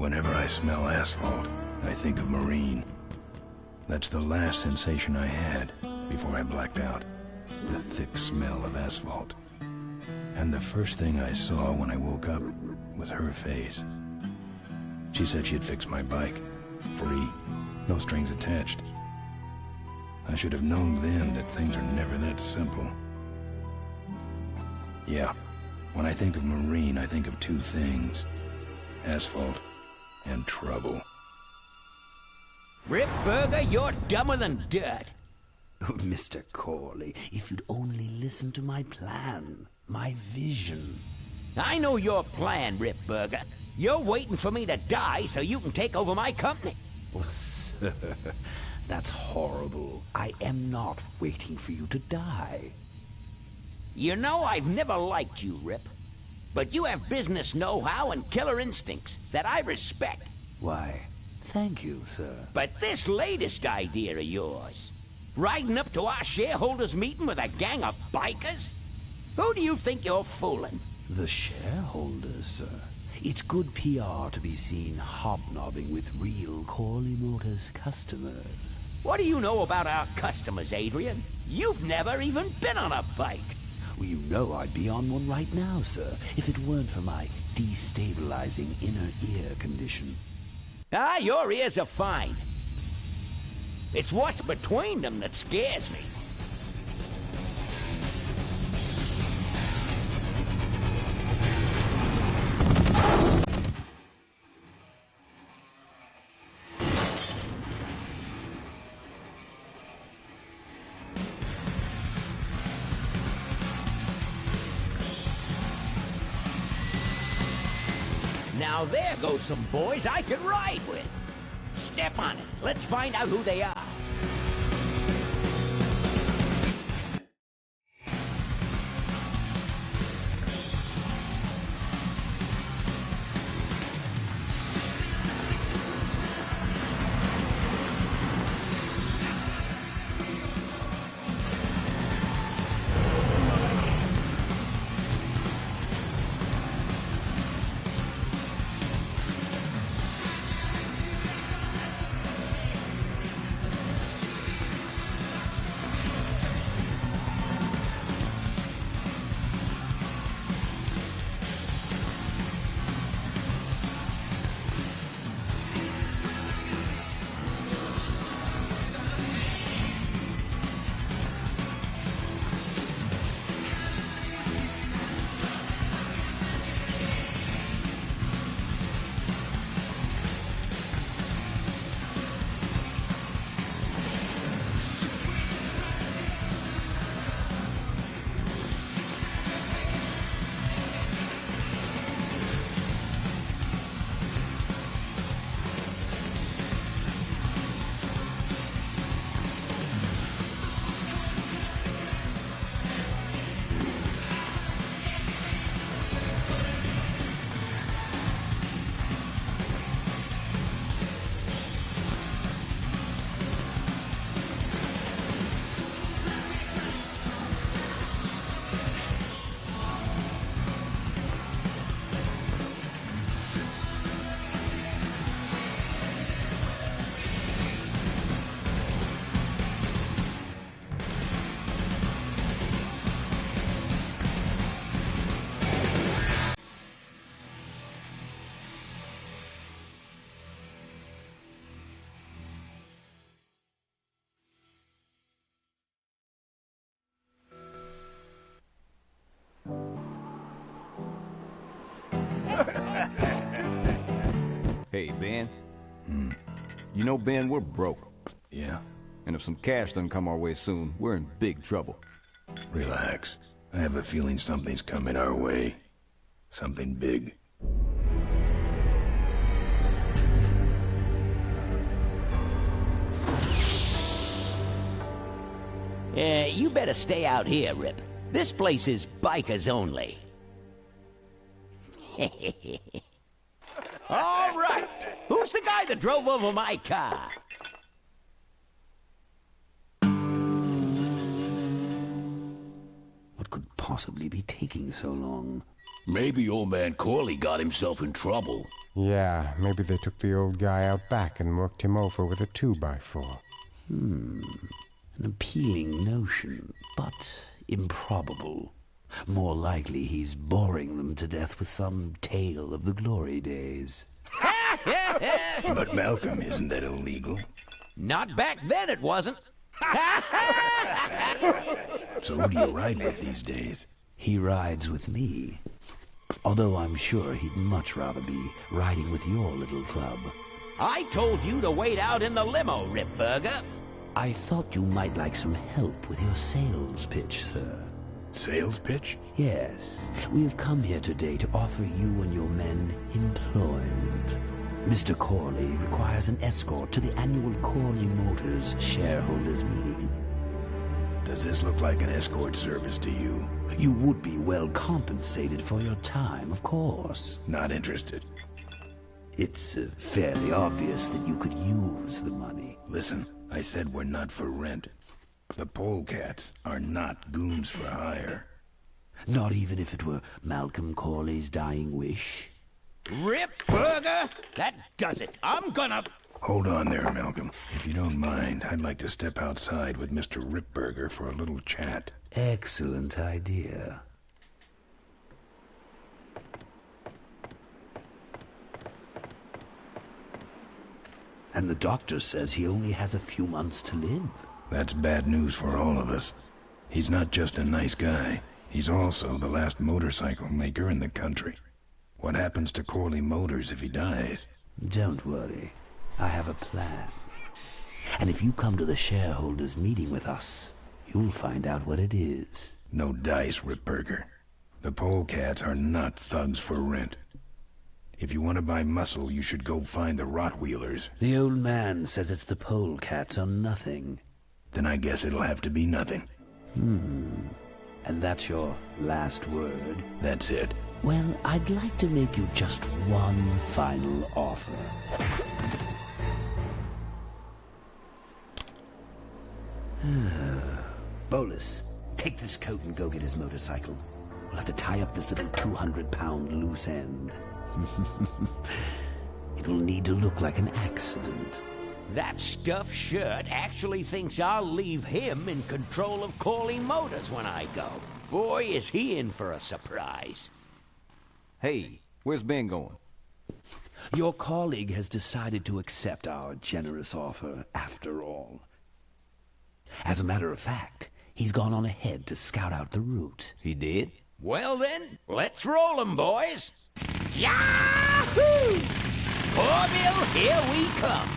Whenever I smell asphalt, I think of Marine. That's the last sensation I had before I blacked out. The thick smell of asphalt. And the first thing I saw when I woke up was her face. She said she'd fix my bike. Free. No strings attached. I should have known then that things are never that simple. Yeah, when I think of Marine, I think of two things. Asphalt and trouble. Rip Burger, you're dumber than dirt. Oh, Mr. Corley, if you'd only listen to my plan, my vision. I know your plan, Rip Burger. You're waiting for me to die so you can take over my company. Oh, sir, that's horrible. I am not waiting for you to die. You know I've never liked you, Rip. But you have business know-how and killer instincts that I respect. Why, thank you, sir. But this latest idea of yours, riding up to our shareholders' meeting with a gang of bikers? Who do you think you're fooling? The shareholders, sir. It's good PR to be seen hobnobbing with real Corley Motors customers. What do you know about our customers, Adrian? You've never even been on a bike. Well, you know I'd be on one right now, sir, if it weren't for my destabilizing inner ear condition. Ah, your ears are fine. It's what's between them that scares me. Now there goes some boys I could ride with. Step on it. Let's find out who they are. Hey, Ben. You know, Ben, we're broke. Yeah? And if some cash doesn't come our way soon, we're in big trouble. Relax. I have a feeling something's coming our way. Something big. You better stay out here, Rip. This place is bikers only. All right. Who's the guy that drove over my car? What could possibly be taking so long? Maybe old man Corley got himself in trouble. Yeah, maybe they took the old guy out back and worked him over with a 2x4. An appealing notion, but improbable. More likely he's boring them to death with some tale of the glory days. But Malcolm, isn't that illegal? Not back then, it wasn't. So who do you ride with these days? He rides with me. Although I'm sure he'd much rather be riding with your little club. I told you to wait out in the limo, Ripburger. I thought you might like some help with your sales pitch, sir. Sales pitch? Yes, we have come here today to offer you and your men employment. Mr. Corley requires an escort to the annual Corley Motors shareholders meeting. Does this look like an escort service to you? You would be well compensated for your time, of course. Not interested. It's fairly obvious that you could use the money. Listen, I said we're not for rent. The polecats are not goons for hire. Not even if it were Malcolm Corley's dying wish? Ripburger, that does it. I'm gonna... Hold on there, Malcolm. If you don't mind, I'd like to step outside with Mr. Ripburger for a little chat. Excellent idea. And the doctor says he only has a few months to live. That's bad news for all of us. He's not just a nice guy. He's also the last motorcycle maker in the country. What happens to Corley Motors if he dies? Don't worry. I have a plan. And if you come to the shareholders' meeting with us, you'll find out what it is. No dice, Ripburger. The polecats are not thugs for rent. If you want to buy muscle, you should go find the Rottweilers. The old man says it's the polecats or nothing. Then I guess it'll have to be nothing. And that's your last word? That's it. Well, I'd like to make you just one final offer. Bolus, take this coat and go get his motorcycle. We'll have to tie up this little 200-pound loose end. It will need to look like an accident. That stuffed shirt actually thinks I'll leave him in control of Corley Motors when I go. Boy, is he in for a surprise. Hey, where's Ben going? Your colleague has decided to accept our generous offer after all. As a matter of fact, he's gone on ahead to scout out the route. He did? Well then, let's roll 'em, boys. Yahoo! Corville, here we come.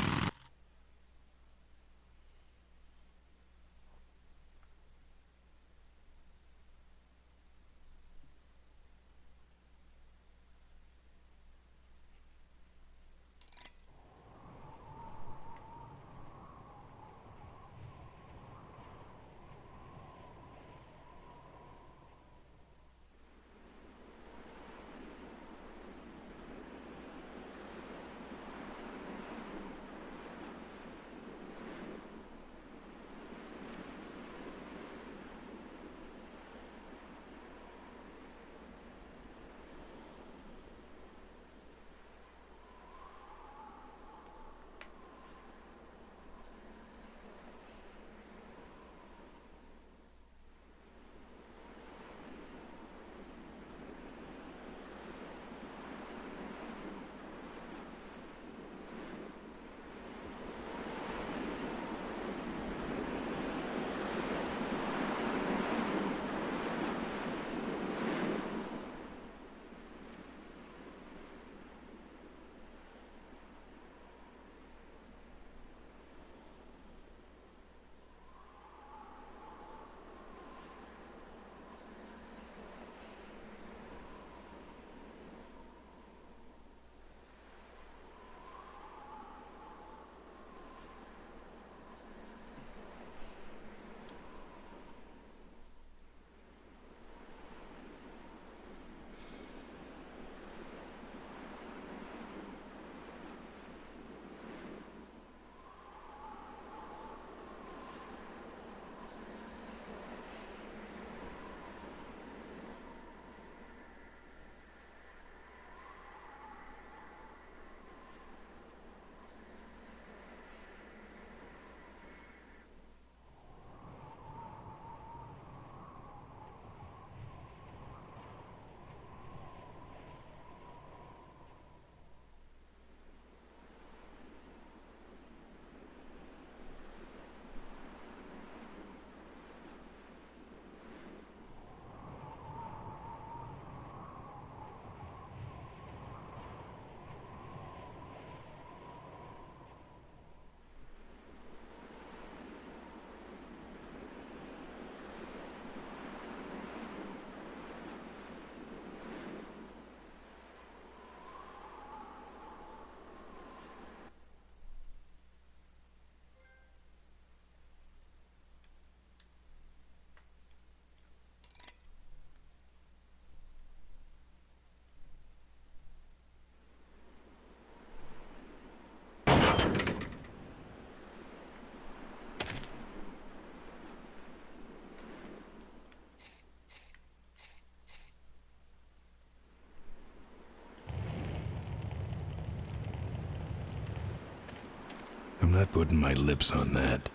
I'm not putting my lips on that.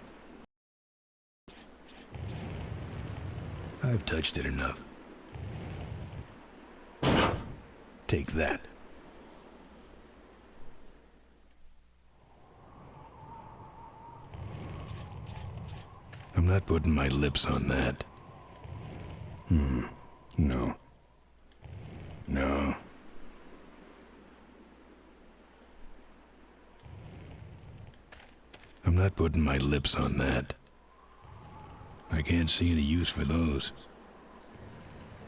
I've touched it enough. Take that. I'm not putting my lips on that. No. No. I'm not putting my lips on that. I can't see any use for those.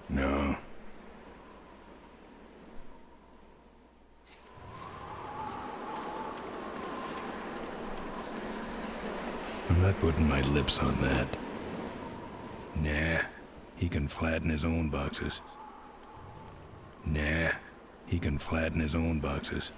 No. I'm not putting my lips on that. Nah, he can flatten his own boxes. Nah, he can flatten his own boxes.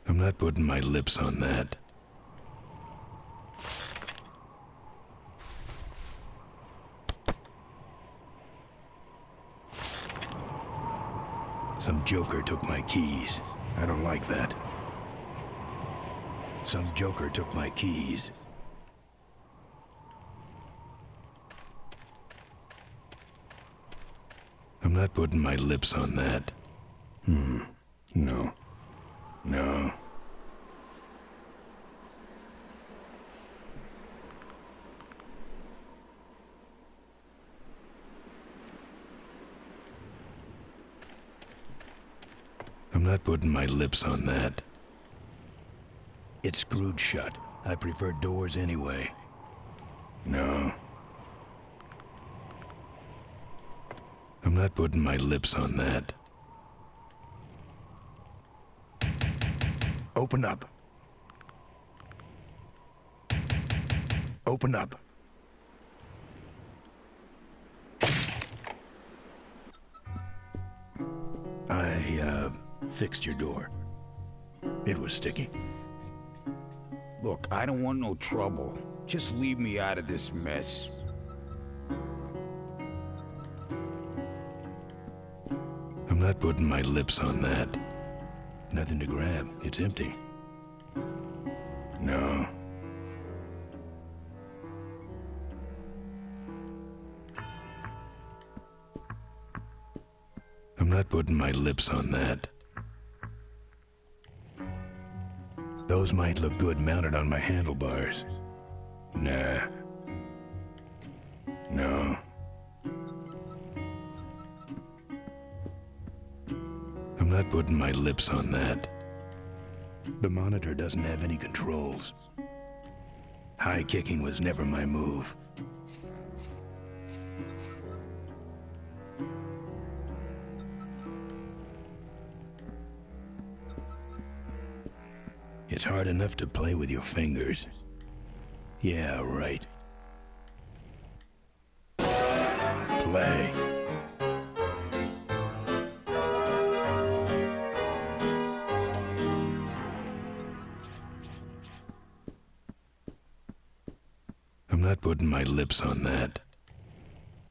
I'm not putting my lips on that. Some joker took my keys. I don't like that. Some joker took my keys. I'm not putting my lips on that. No. No. I'm not putting my lips on that. It's screwed shut. I prefer doors anyway. No. I'm not putting my lips on that. Open up. Open up. I fixed your door. It was sticky. Look, I don't want no trouble. Just leave me out of this mess. I'm not putting my lips on that. Nothing to grab. It's empty. No. I'm not putting my lips on that. Those might look good mounted on my handlebars. Nah. No. I'm not putting my lips on that. The monitor doesn't have any controls. High kicking was never my move. It's hard enough to play with your fingers. Yeah, right. Play. I'm not putting my lips on that.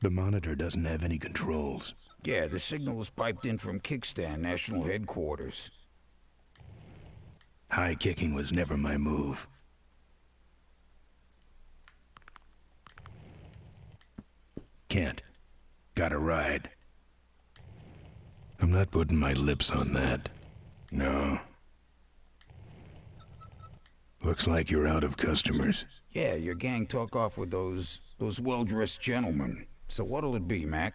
The monitor doesn't have any controls. Yeah, the signal is piped in from Kickstand National Headquarters. High kicking was never my move. Can't. Gotta ride. I'm not putting my lips on that. No. Looks like you're out of customers. Yeah, your gang took off with those well-dressed gentlemen. So what'll it be, Mac?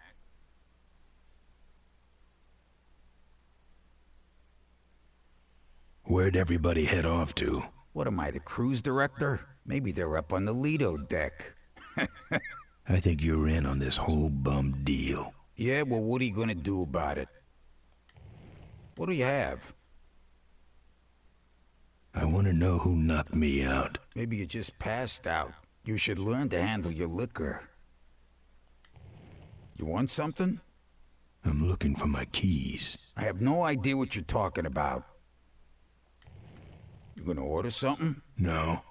Where'd everybody head off to? What am I, the cruise director? Maybe they're up on the Lido deck. I think you're in on this whole bum deal. Yeah, well, what are you gonna do about it? What do you have? I want to know who knocked me out. Maybe you just passed out. You should learn to handle your liquor. You want something? I'm looking for my keys. I have no idea what you're talking about. You gonna order something? No.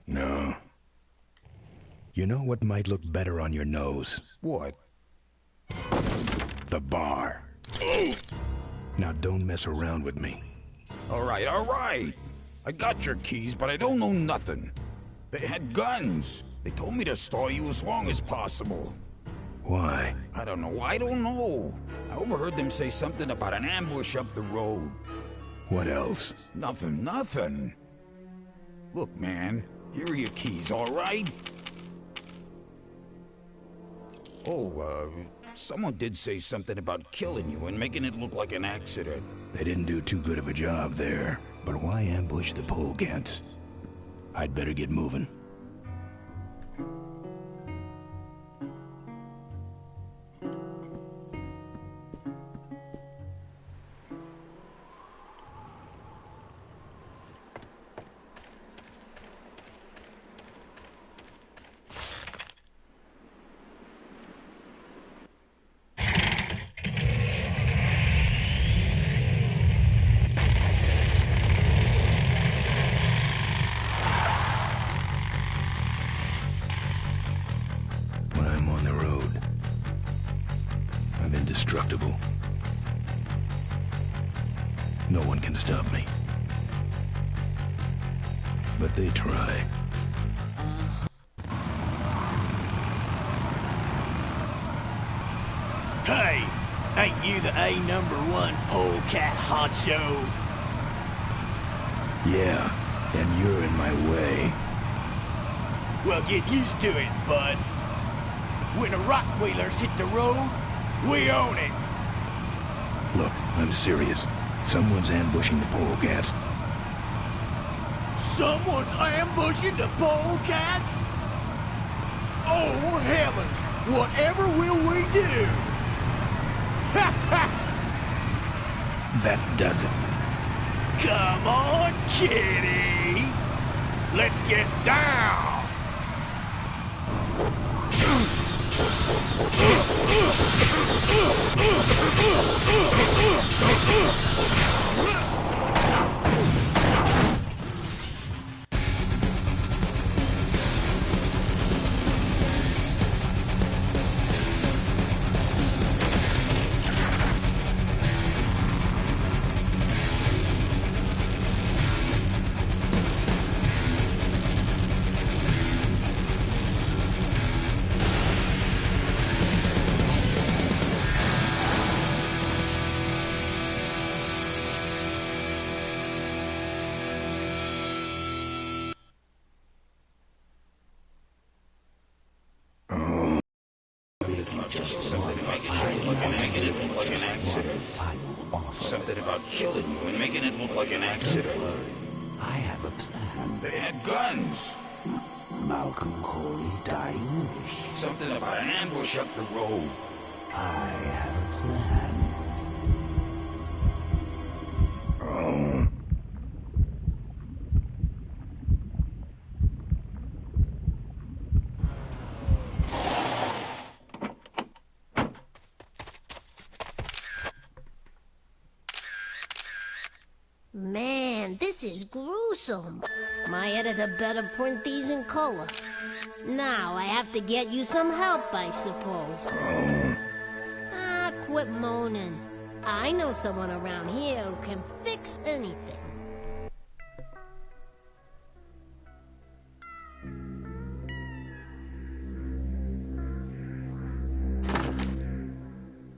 No. You know what might look better on your nose? What? The bar. Now don't mess around with me. All right. I got your keys, but I don't know nothing. They had guns. They told me to stall you as long as possible. Why? I don't know. I overheard them say something about an ambush up the road. What else? Nothing. Look, man, here are your keys, all right? Oh, someone did say something about killing you and making it look like an accident. They didn't do too good of a job there. But why ambush the polecats? I'd better get moving. Indestructible. No one can stop me. But they try. Hey! Ain't you the A#1 polecat honcho? Yeah, and you're in my way. Well, get used to it, bud. When the rock wheelers hit the road, we own it. Look, I'm serious. Someone's ambushing the polecats. Someone's ambushing the polecats? Oh, heavens! Whatever will we do? Ha ha! That does it. Come on, kitty! Let's get down! Something about killing you and making it look like an accident. I have a plan. They had guns. Malcolm Corley's dying wish. Something about an ambush up the road. I have a plan. Oh. Man, this is gruesome. My editor better print these in color. Now I have to get you some help, I suppose. Ah, quit moaning. I know someone around here who can fix anything.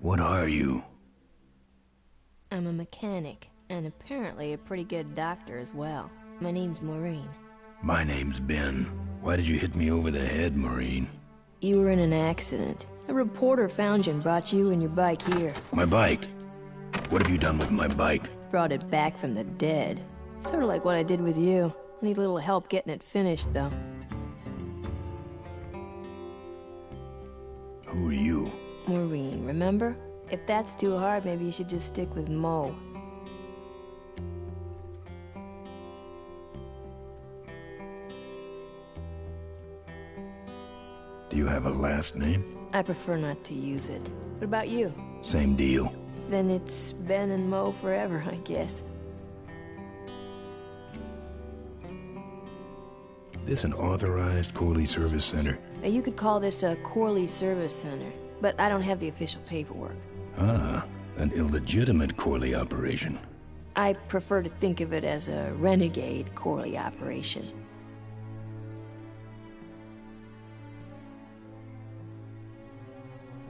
What are you? I'm a mechanic, and apparently a pretty good doctor as well. My name's Maureen. My name's Ben. Why did you hit me over the head, Maureen? You were in an accident. A reporter found you and brought you and your bike here. My bike? What have you done with my bike? Brought it back from the dead. Sort of like what I did with you. I need a little help getting it finished, though. Who are you? Maureen, remember? If that's too hard, maybe you should just stick with Mo. Do you have a last name? I prefer not to use it. What about you? Same deal. Then it's Ben and Mo forever, I guess. This an authorized Corley Service Center? You could call this a Corley Service Center, but I don't have the official paperwork. Ah, an illegitimate Corley operation. I prefer to think of it as a renegade Corley operation.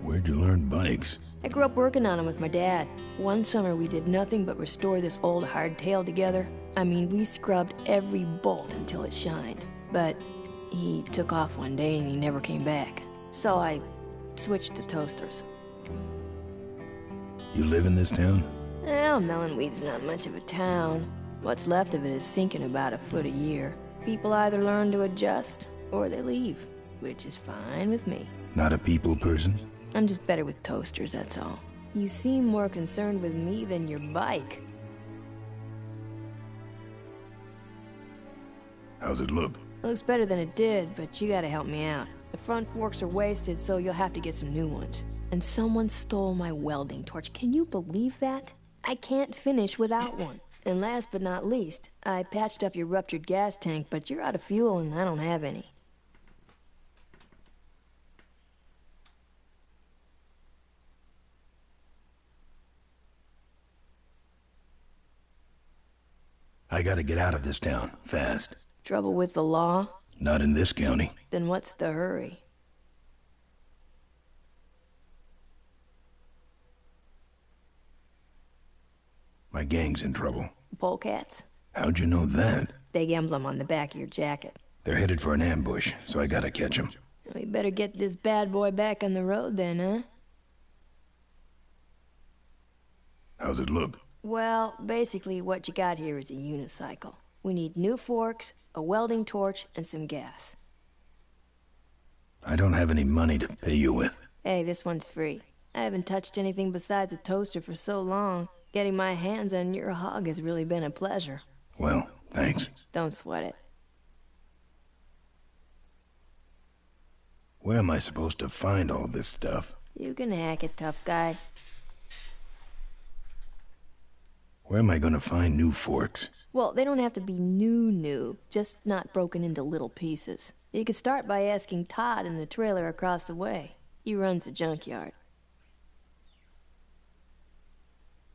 Where'd you learn bikes? I grew up working on them with my dad. One summer we did nothing but restore this old hardtail together. I mean, we scrubbed every bolt until it shined. But he took off one day and he never came back. So I switched to toasters. You live in this town? Well, Melonweed's not much of a town. What's left of it is sinking about a foot a year. People either learn to adjust or they leave, which is fine with me. Not a people person? I'm just better with toasters, that's all. You seem more concerned with me than your bike. How's it look? It looks better than it did, but you gotta help me out. The front forks are wasted, so you'll have to get some new ones. And someone stole my welding torch. Can you believe that? I can't finish without one. And last but not least, I patched up your ruptured gas tank, but you're out of fuel and I don't have any. I gotta get out of this town, fast. Trouble with the law? Not in this county. Then what's the hurry? My gang's in trouble. Polecats? How'd you know that? Big emblem on the back of your jacket. They're headed for an ambush, so I gotta catch them. We better get this bad boy back on the road then, huh? How's it look? Well, basically what you got here is a unicycle. We need new forks, a welding torch, and some gas. I don't have any money to pay you with. Hey, this one's free. I haven't touched anything besides a toaster for so long. Getting my hands on your hog has really been a pleasure. Well, thanks. Don't sweat it. Where am I supposed to find all this stuff? You can hack it, tough guy. Where am I gonna find new forks? Well, they don't have to be new, just not broken into little pieces. You could start by asking Todd in the trailer across the way. He runs the junkyard.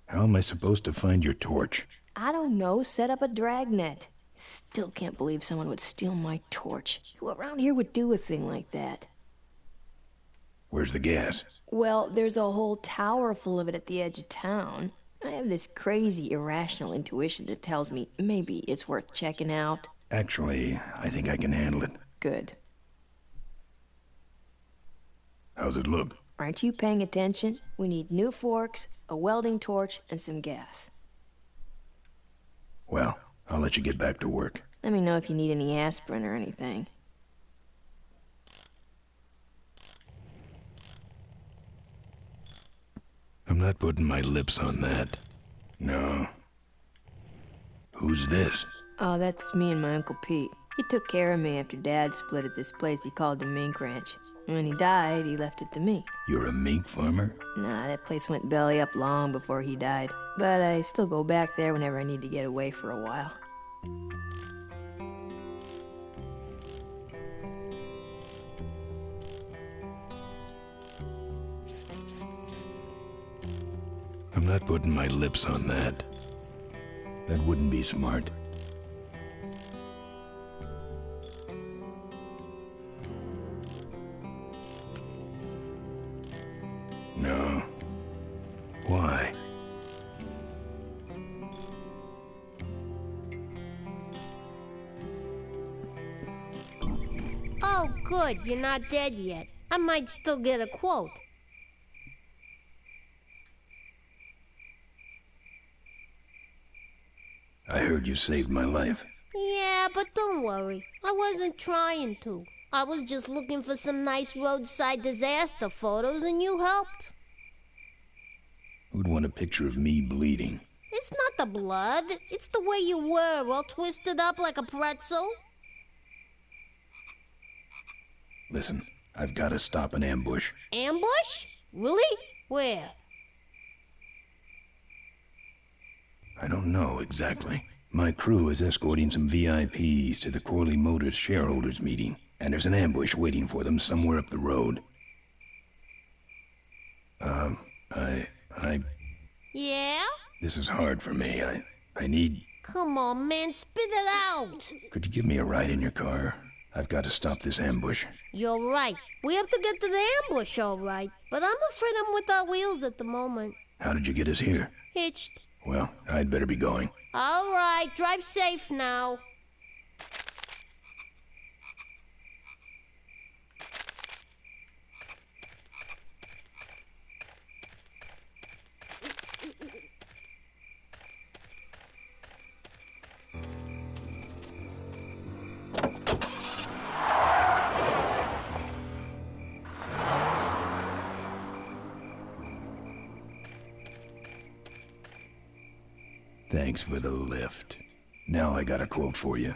How am I supposed to find your torch? I don't know, set up a dragnet. Still can't believe someone would steal my torch. Who around here would do a thing like that? Where's the gas? Well, there's a whole tower full of it at the edge of town. I have this crazy, irrational intuition that tells me maybe it's worth checking out. Actually, I think I can handle it. Good. How's it look? Aren't you paying attention? We need new forks, a welding torch, and some gas. Well, I'll let you get back to work. Let me know if you need any aspirin or anything. I'm not putting my lips on that. No. Who's this? Oh, that's me and my Uncle Pete. He took care of me after Dad split at this place he called the Mink Ranch. When he died, he left it to me. You're a mink farmer? Nah, that place went belly up long before he died. But I still go back there whenever I need to get away for a while. I'm not putting my lips on that. That wouldn't be smart. No. Why? Oh, good, you're not dead yet. I might still get a quote. I heard you saved my life. Yeah, but don't worry. I wasn't trying to. I was just looking for some nice roadside disaster photos and you helped. Who'd want a picture of me bleeding? It's not the blood. It's the way you were, all twisted up like a pretzel. Listen, I've got to stop an ambush. Ambush? Really? Where? I don't know exactly. My crew is escorting some VIPs to the Corley Motors shareholders meeting, and there's an ambush waiting for them somewhere up the road. Yeah? This is hard for me. I need... Come on, man, spit it out! Could you give me a ride in your car? I've got to stop this ambush. You're right. We have to get to the ambush, all right. But I'm afraid I'm without wheels at the moment. How did you get us here? Hitched. Well, I'd better be going. All right, drive safe now. Thanks for the lift. Now I got a quote for you.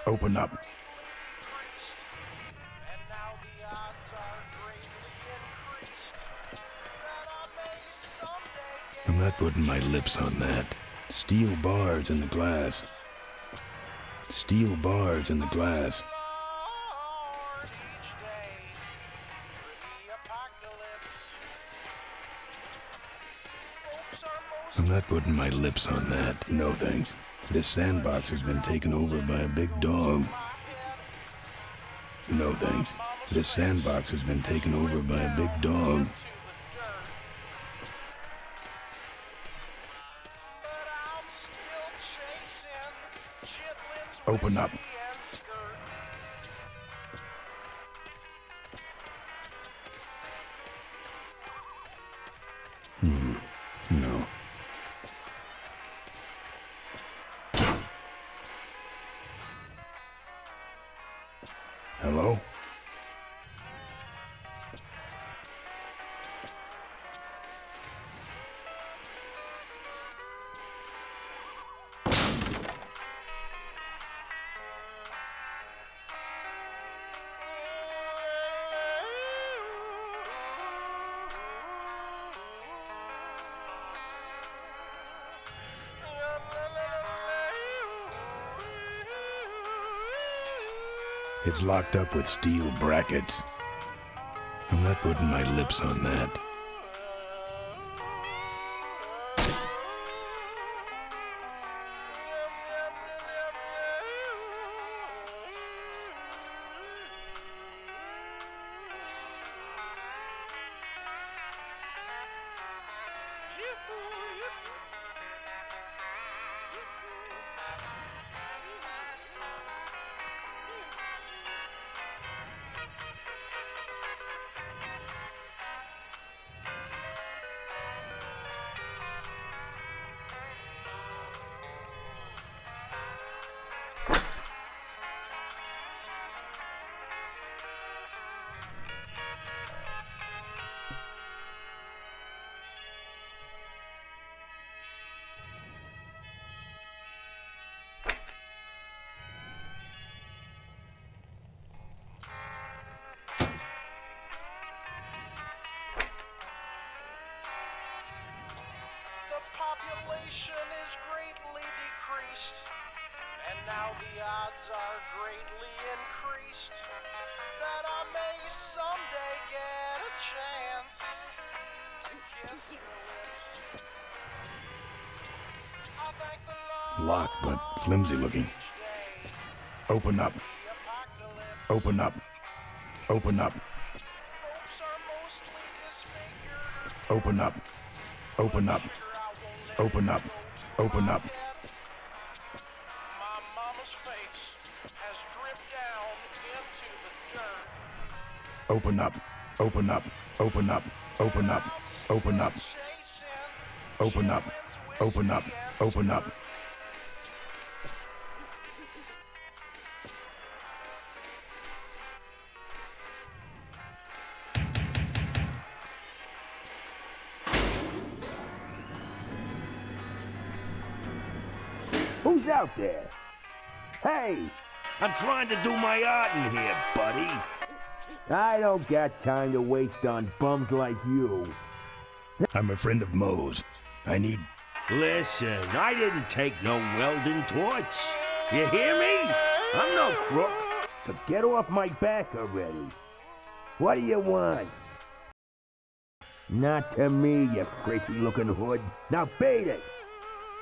Open up. I'm not putting my lips on that. Steel bars in the glass. Steel bars in the glass. I'm not putting my lips on that. No thanks. This sandbox has been taken over by a big dog. No thanks. This sandbox has been taken over by a big dog. Open up. No. Hello? It's locked up with steel brackets. I'm not putting my lips on that. Population is greatly decreased, and now the odds are greatly increased that I may someday get a chance to kiss your lips. I thank the Lord. Locked, but flimsy looking. Open up. Open up. Open up. Open up. Open up. Open up. Open up. My mama's face has dripped down into the dirt. Open up. Open up, open up, open up, open up. Open up, open up, open up. Who's out there? Hey! I'm trying to do my art in here, buddy. I don't got time to waste on bums like you. I'm a friend of Moe's. I need... Listen, I didn't take no welding torch. You hear me? I'm no crook. So get off my back already. What do you want? Not to me, you freaky-looking hood. Now beat it!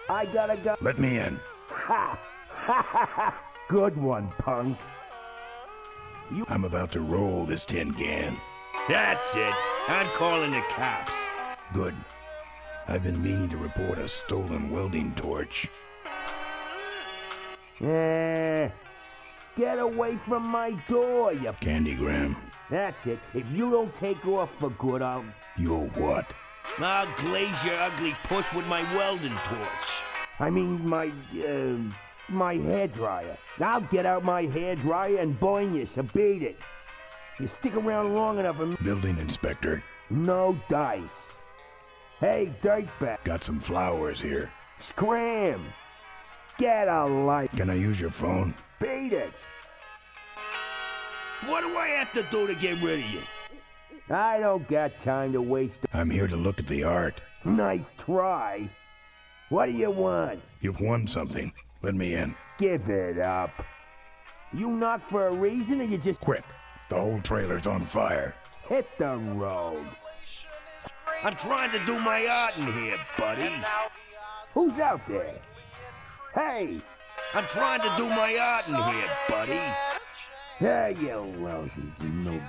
I gotta go. Let me in. Ha! Ha ha ha! Good one, punk. I'm about to roll this tin can. That's it. I'm calling the cops. Good. I've been meaning to report a stolen welding torch. Get away from my door, you... Candygram. That's it. If you don't take off for good, I'll... You'll what? I'll glaze your ugly puss with my welding torch. I mean, my hairdryer. I'll get out my hairdryer and burn you, so beat it. You stick around long enough and... Building inspector. No dice. Hey, dirtbag. Got some flowers here. Scram! Get a life. Can I use your phone? Beat it! What do I have to do to get rid of you? I don't got time to waste. I'm here to look at the art. Nice try. What do you want? You've won something. Let me in. Give it up. You knock for a reason or you just... Quick. The whole trailer's on fire. Hit the road. I'm trying to do my art in here, buddy. Who's out there? Hey! I'm trying to do my art in here, buddy. Hey, you lousy no...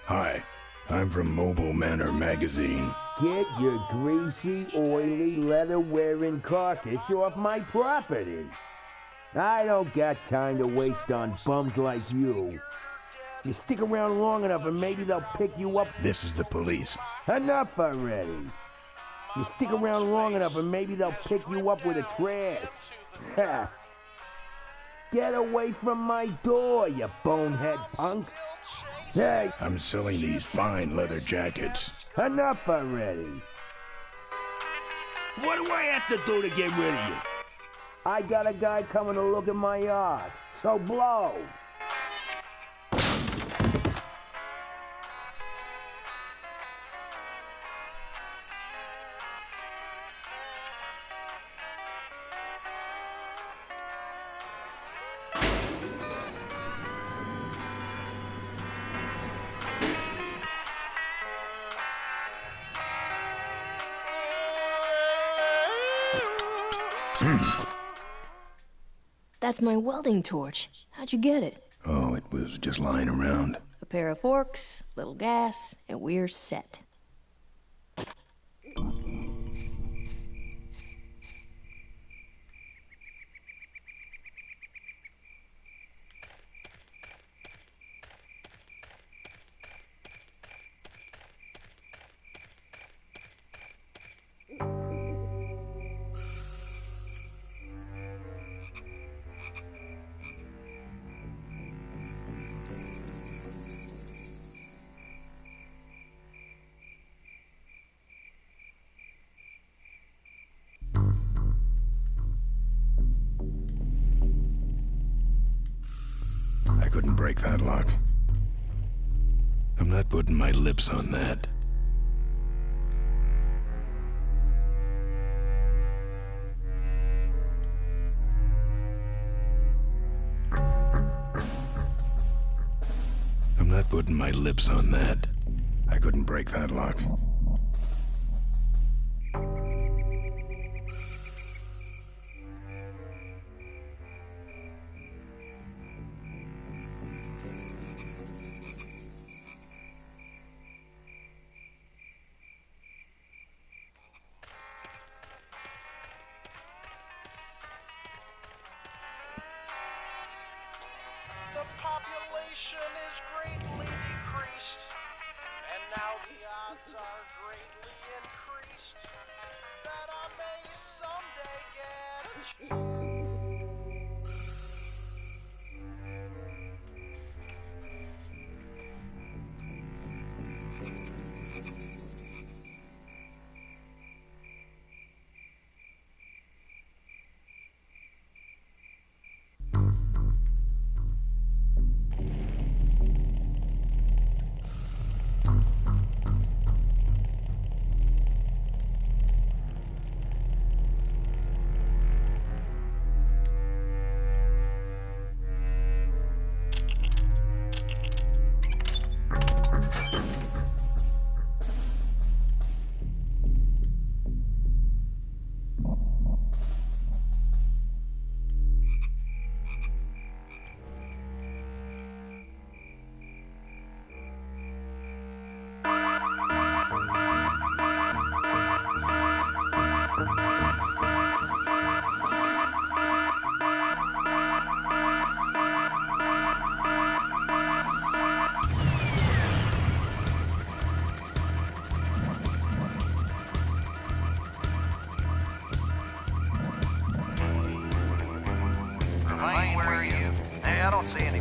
Hi. I'm from Mobile Manor Magazine. Get your greasy, oily, leather-wearing carcass off my property. I don't got time to waste on bums like you. You stick around long enough and maybe they'll pick you up. This is the police. Enough already. You stick around long enough and maybe they'll pick you up with a trash. Ha! Get away from my door, you bonehead punk. Hey! I'm selling these fine leather jackets. Enough already. What do I have to do to get rid of you? I got a guy coming to look at my art, so blow. That's my welding torch. How'd you get it? Oh, it was just lying around. A pair of forks, little gas, and we're set. I couldn't break that lock. I'm not putting my lips on that. I'm not putting my lips on that. I couldn't break that lock. The population is greatly decreased,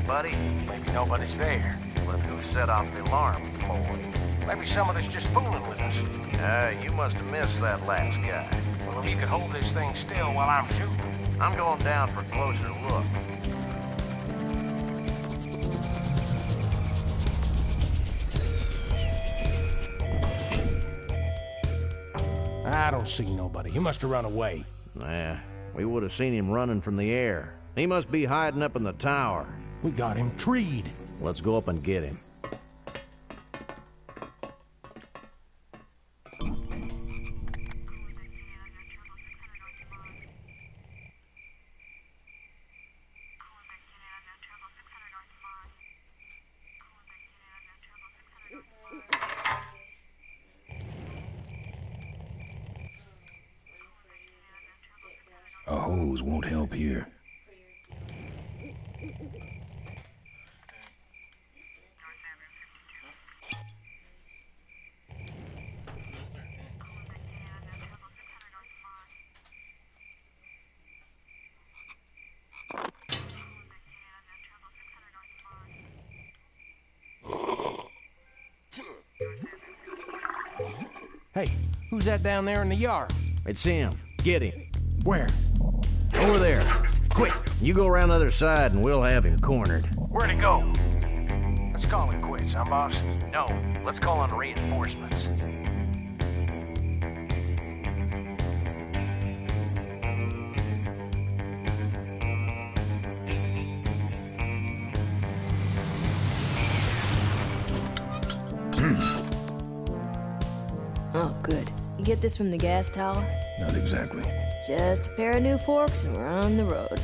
anybody? Maybe nobody's there. But who set off the alarm, Floyd? Maybe someone is just fooling with us. You must have missed that last guy. Well, if you could hold this thing still while I'm shooting. I'm going down for a closer look. I don't see nobody. He must have run away. Nah, we would have seen him running from the air. He must be hiding up in the tower. We got him treed. Let's go up and get him. A hose won't help here. Hey, who's that down there in the yard? It's him. Get him. Where? Over there. Quick, you go around the other side and we'll have him cornered. Where'd he go? Let's call it quits, huh, boss? No, let's call on reinforcements. Oh, good. You get this from the gas tower? Not exactly. Just a pair of new forks and we're on the road.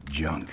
Junk.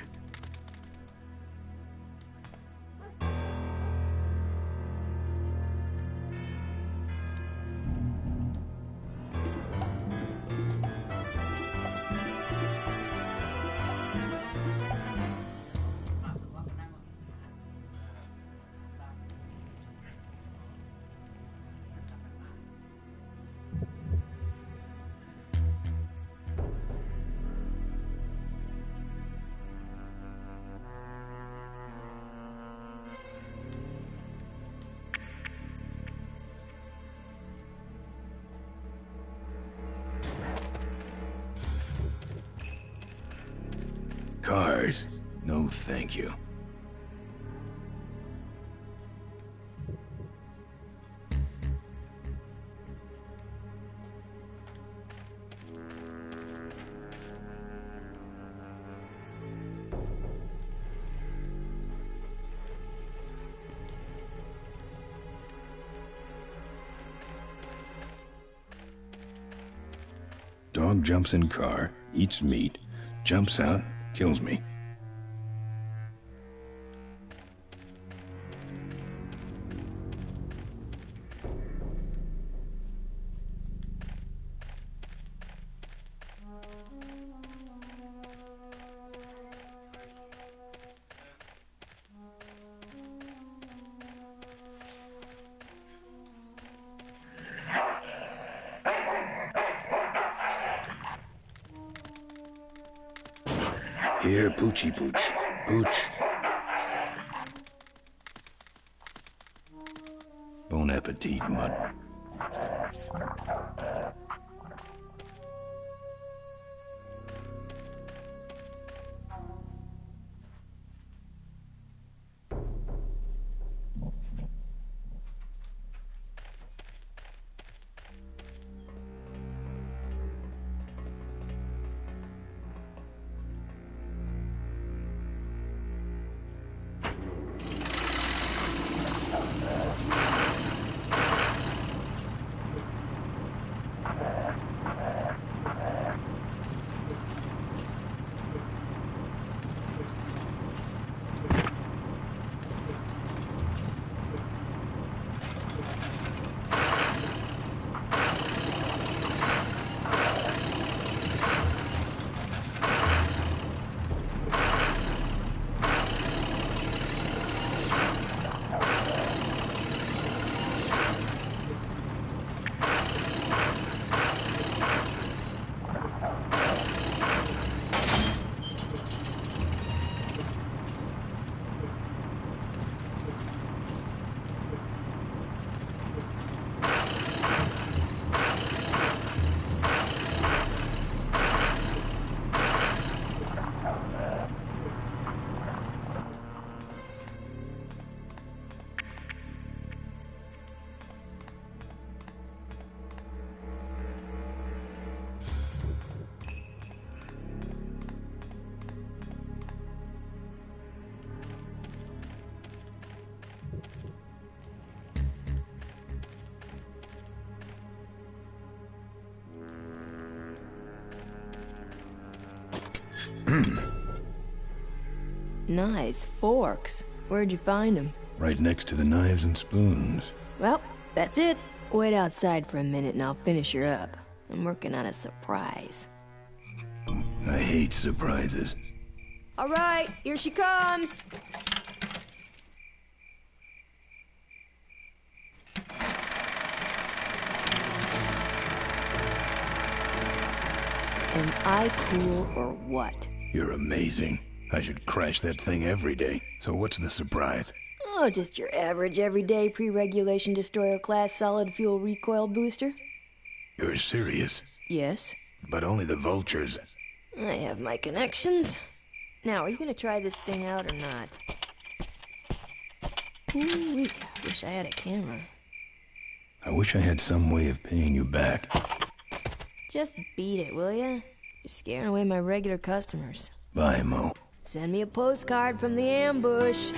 Cars? No, thank you. Dog jumps in car, eats meat, jumps out, kills me. Here, Poochie Pooch. Pooch. Bon appetit, mud. Nice forks. Where'd you find them? Right next to the knives and spoons. Well, that's it. Wait outside for a minute and I'll finish her up. I'm working on a surprise. I hate surprises. All right, here she comes. Am I cool or what? You're amazing. I should crash that thing every day. So what's the surprise? Oh, just your average everyday pre-regulation destroyer class solid fuel recoil booster. You're serious? Yes. But only the vultures. I have my connections. Now, are you gonna try this thing out or not? Ooh, wish I had a camera. I wish I had some way of paying you back. Just beat it, will ya? You're scaring away my regular customers. Bye, Mo. Send me a postcard from the ambush.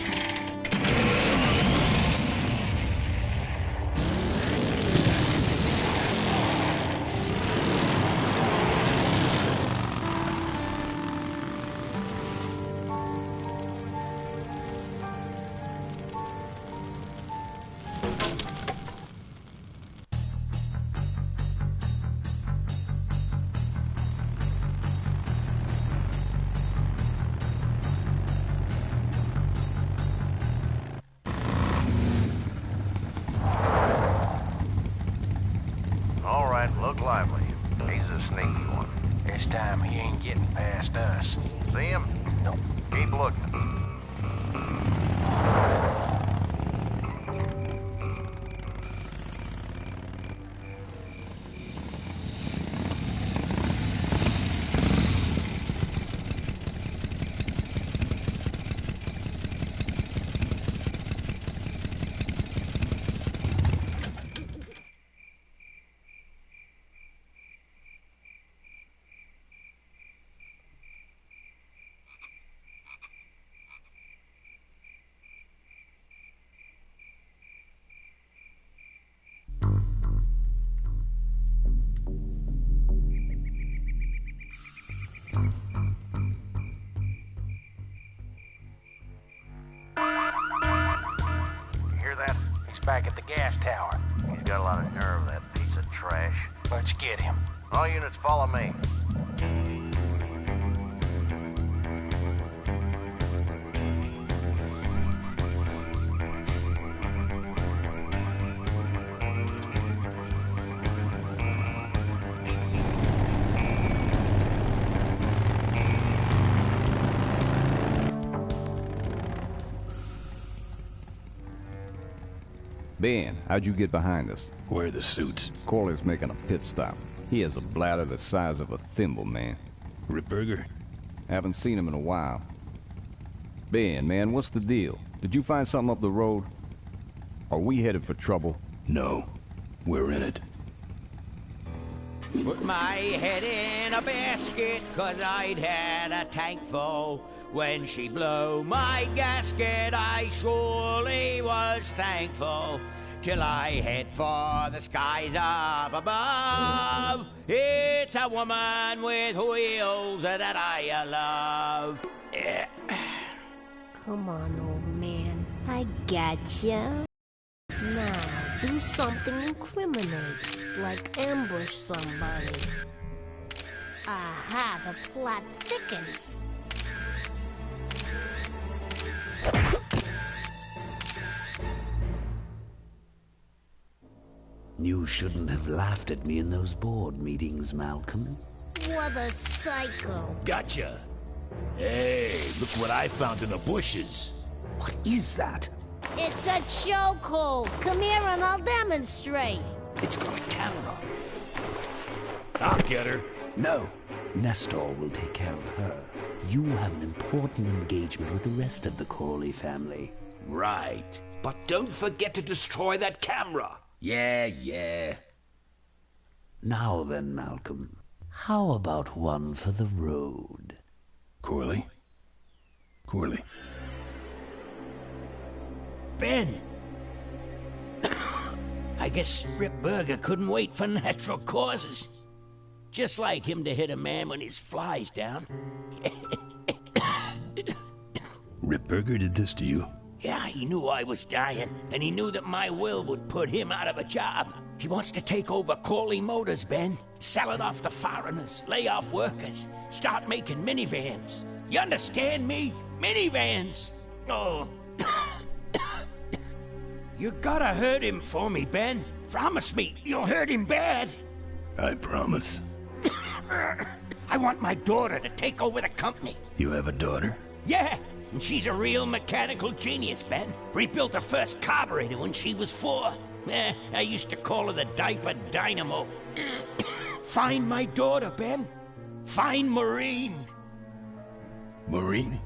Look lively. He's a sneaky one. This time he ain't getting past us. See him? Nope. Keep looking. Back at the gas tower. He's got a lot of nerve, that piece of trash. Let's get him. All units follow me. Ben, how'd you get behind us? Where are the suits? Corley's making a pit stop. He has a bladder the size of a thimble, man. Ripburger? Haven't seen him in a while. Ben, man, what's the deal? Did you find something up the road? Are we headed for trouble? No. We're in it. Put my head in a basket, 'cause I'd had a tank full. When she blew my gasket, I surely was thankful. Till I head for the skies up above. It's a woman with wheels that I love. Yeah. Come on, old man. I gotcha. Now, do something incriminating, like ambush somebody. Aha, the plot thickens. You shouldn't have laughed at me in those board meetings, Malcolm. What a psycho. Gotcha. Hey, look what I found in the bushes. What is that? It's a chokehold. Come here and I'll demonstrate. It's got a camera. I'll get her. No. Nestor will take care of her. You have an important engagement with the rest of the Corley family. Right. But don't forget to destroy that camera. Yeah. Now then, Malcolm, how about one for the road? Corley? Ben! I guess Rip Burger couldn't wait for natural causes. Just like him to hit a man when his fly's down. Rip Burger did this to you? Yeah, he knew I was dying, and he knew that my will would put him out of a job. He wants to take over Corley Motors, Ben. Sell it off to foreigners, lay off workers, start making minivans. You understand me? Minivans! Oh. You gotta hurt him for me, Ben. Promise me you'll hurt him bad. I promise. I want my daughter to take over the company. You have a daughter? Yeah, and she's a real mechanical genius, Ben. Rebuilt her first carburetor when she was 4. I used to call her the diaper dynamo. Find my daughter, Ben. Find Maureen. Maureen?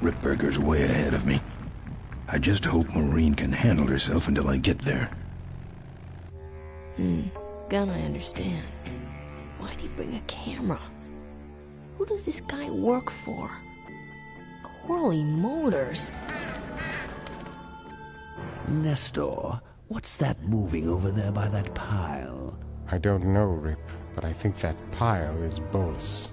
Rip Burger's way ahead of me. I just hope Maureen can handle herself until I get there. Gonna understand. Why'd he bring a camera? Who does this guy work for? Corley Motors. Nestor, what's that moving over there by that pile? I don't know, Rip, but I think that pile is bolts.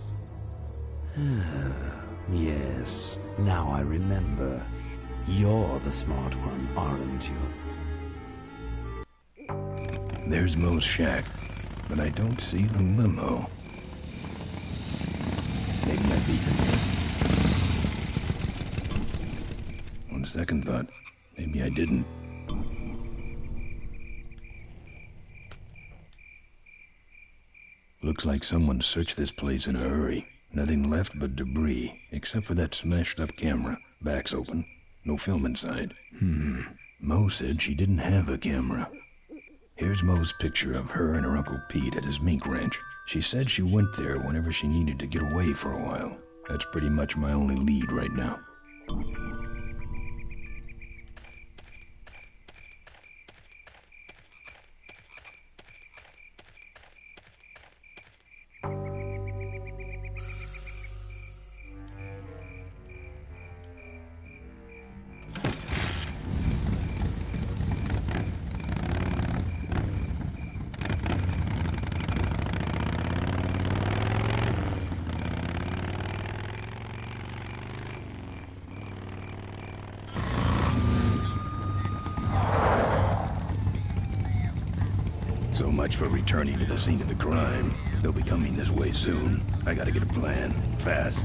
Yes, now I remember. You're the smart one, aren't you? There's Mo's shack, but I don't see the limo. Maybe I beat him. On second thought, maybe I didn't. Looks like someone searched this place in a hurry. Nothing left but debris, except for that smashed-up camera. Back's open. No film inside. Mo said she didn't have a camera. Here's Mo's picture of her and her Uncle Pete at his mink ranch. She said she went there whenever she needed to get away for a while. That's pretty much my only lead right now. So much for returning to the scene of the crime. They'll be coming this way soon. I gotta get a plan. Fast.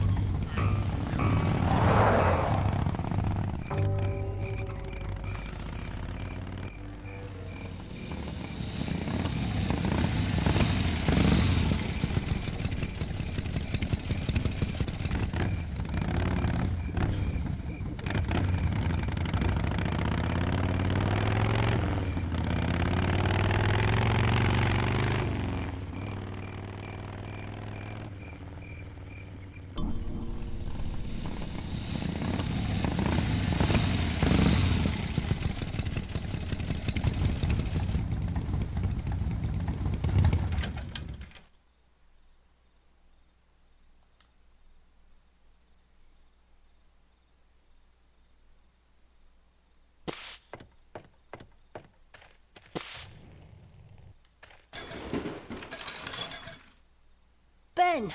Ben,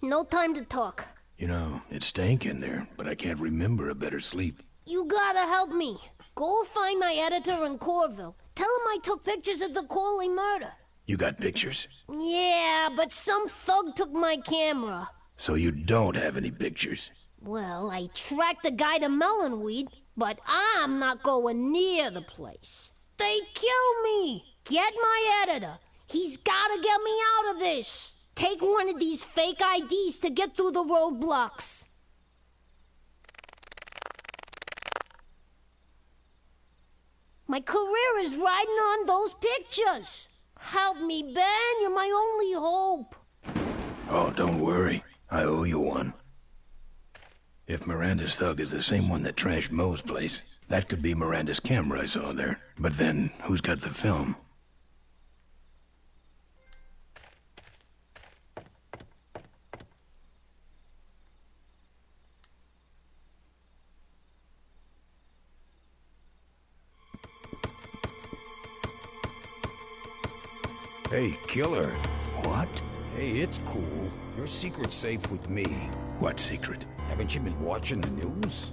no time to talk. You know, it stank in there, but I can't remember a better sleep. You gotta help me. Go find my editor in Corville. Tell him I took pictures of the Corley murder. You got pictures? Yeah, but some thug took my camera. So you don't have any pictures? Well, I tracked the guy to Melonweed, but I'm not going near the place. They'd kill me. Get my editor. He's gotta get me out of this. Take one of these fake IDs to get through the roadblocks. My career is riding on those pictures. Help me, Ben. You're my only hope. Oh, don't worry. I owe you one. If Miranda's thug is the same one that trashed Mo's place, that could be Miranda's camera I saw there. But then, who's got the film? Hey, killer. What? Hey, it's cool. Your secret's safe with me. What secret? Haven't you been watching the news?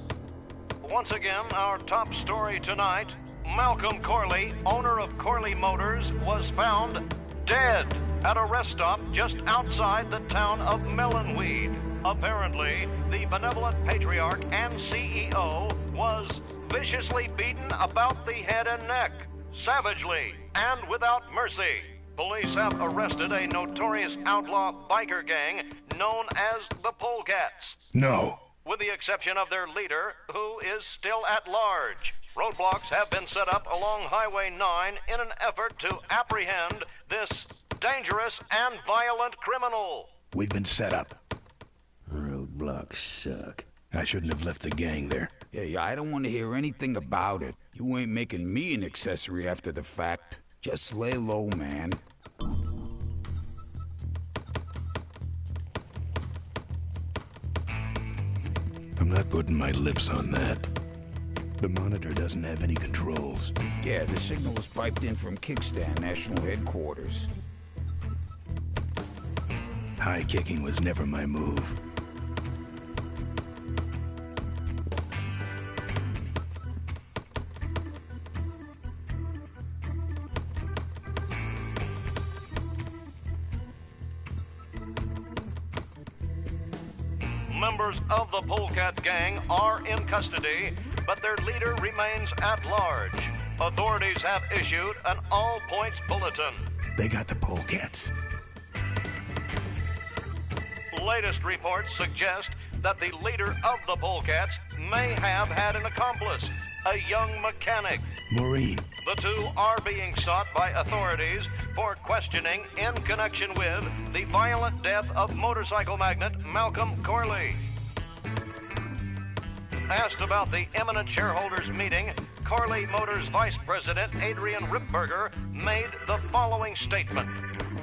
Once again, our top story tonight. Malcolm Corley, owner of Corley Motors, was found dead at a rest stop just outside the town of Melonweed. Apparently, the benevolent patriarch and CEO was viciously beaten about the head and neck, savagely and without mercy. Police have arrested a notorious outlaw biker gang known as the Polecats. No. With the exception of their leader, who is still at large. Roadblocks have been set up along Highway 9 in an effort to apprehend this dangerous and violent criminal. We've been set up. Roadblocks suck. I shouldn't have left the gang there. Yeah, I don't want to hear anything about it. You ain't making me an accessory after the fact. Just lay low, man. I'm not putting my lips on that. The monitor doesn't have any controls. Yeah, the signal was piped in from Kickstand National Headquarters. High kicking was never my move. Members of the Polecat gang are in custody, but their leader remains at large. Authorities have issued an all-points bulletin. They got the Polecats. Latest reports suggest that the leader of the Polecats may have had an accomplice, a young mechanic. Maureen. The two are being sought by authorities for questioning in connection with the violent death of motorcycle magnate Malcolm Corley. Asked about the imminent shareholders meeting, Corley Motors Vice President Adrian Ripberger made the following statement.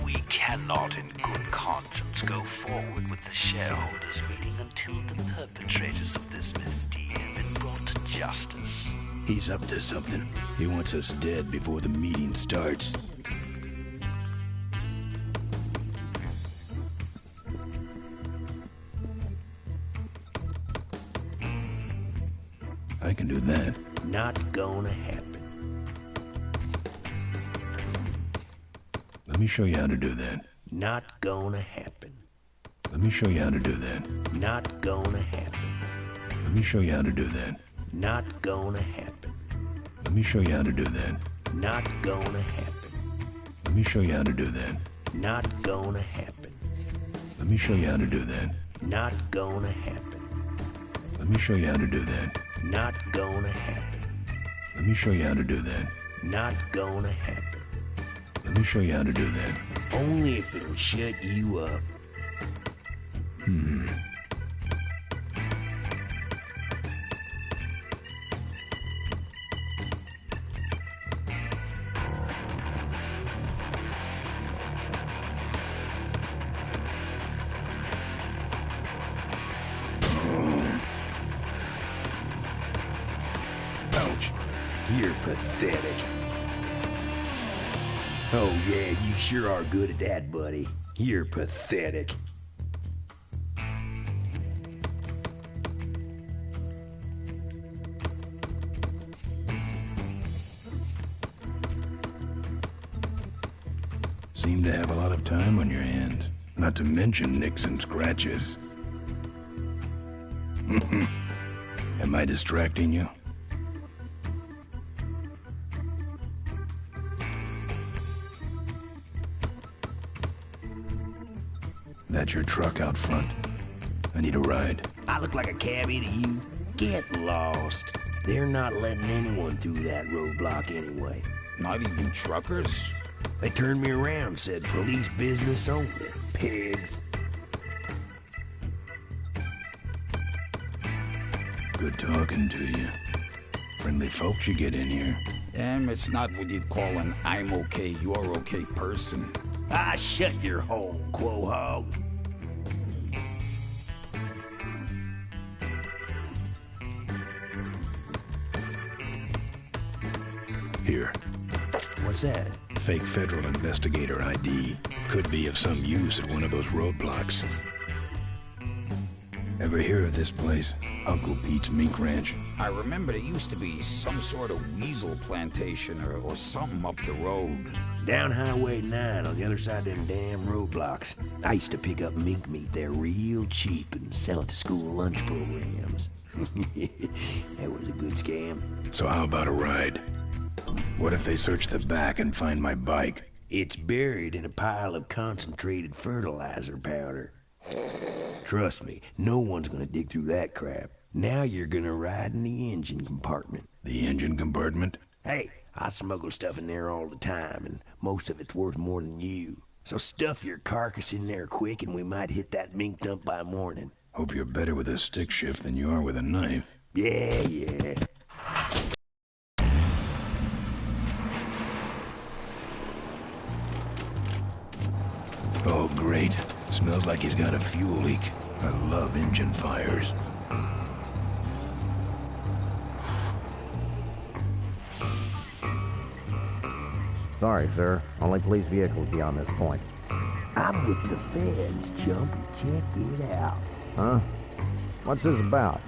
We cannot in good conscience go forward with the shareholders meeting until the perpetrators of this misdeed have been brought to justice. He's up to something. He wants us dead before the meeting starts. I can do that. Not gonna happen. Let me show you how to do that. Not gonna happen. Let me show you how to do that. Not gonna happen. Let me show you how to do that. Not gonna happen. Let me show you how to do that. Not gonna happen. Let me show you how to do that. Not gonna happen. Let me show you how to do that. Not gonna happen. Let me show you how to do that. Not gonna happen. Let me show you how to do that. Not gonna happen. Let me show you how to do that. Only if it'll shut you up. Ouch. You're pathetic. Oh yeah, you sure are good at that, buddy. You're pathetic. Seem to have a lot of time on your hands. Not to mention nicks and scratches. Am I distracting you? That your truck out front? I need a ride. I look like a cabbie to you? Get lost. They're not letting anyone through that roadblock anyway. Not even truckers? They turned me around, said police business only. Pigs. Good talking to you. Friendly folks you get in here. It's not what you'd call an I'm okay, you're okay person. Ah, shut your hole, Quahog. Here. What's that? Fake federal investigator ID. Could be of some use at one of those roadblocks. Ever hear of this place? Uncle Pete's Mink Ranch? I remember there used to be some sort of weasel plantation or something up the road. Down Highway 9 on the other side of them damn roadblocks. I used to pick up mink meat there real cheap and sell it to school lunch programs. That was a good scam. So how about a ride? What if they search the back and find my bike? It's buried in a pile of concentrated fertilizer powder. Trust me, no one's gonna dig through that crap. Now you're gonna ride in the engine compartment. The engine compartment? Hey, I smuggle stuff in there all the time, and most of it's worth more than you. So stuff your carcass in there quick, and we might hit that mink dump by morning. Hope you're better with a stick shift than you are with a knife. Yeah. Oh, great. Smells like he's got a fuel leak. I love engine fires. Sorry, sir. Only police vehicles beyond this point. I'm with the feds, Chump. Check it out. Huh? What's this about?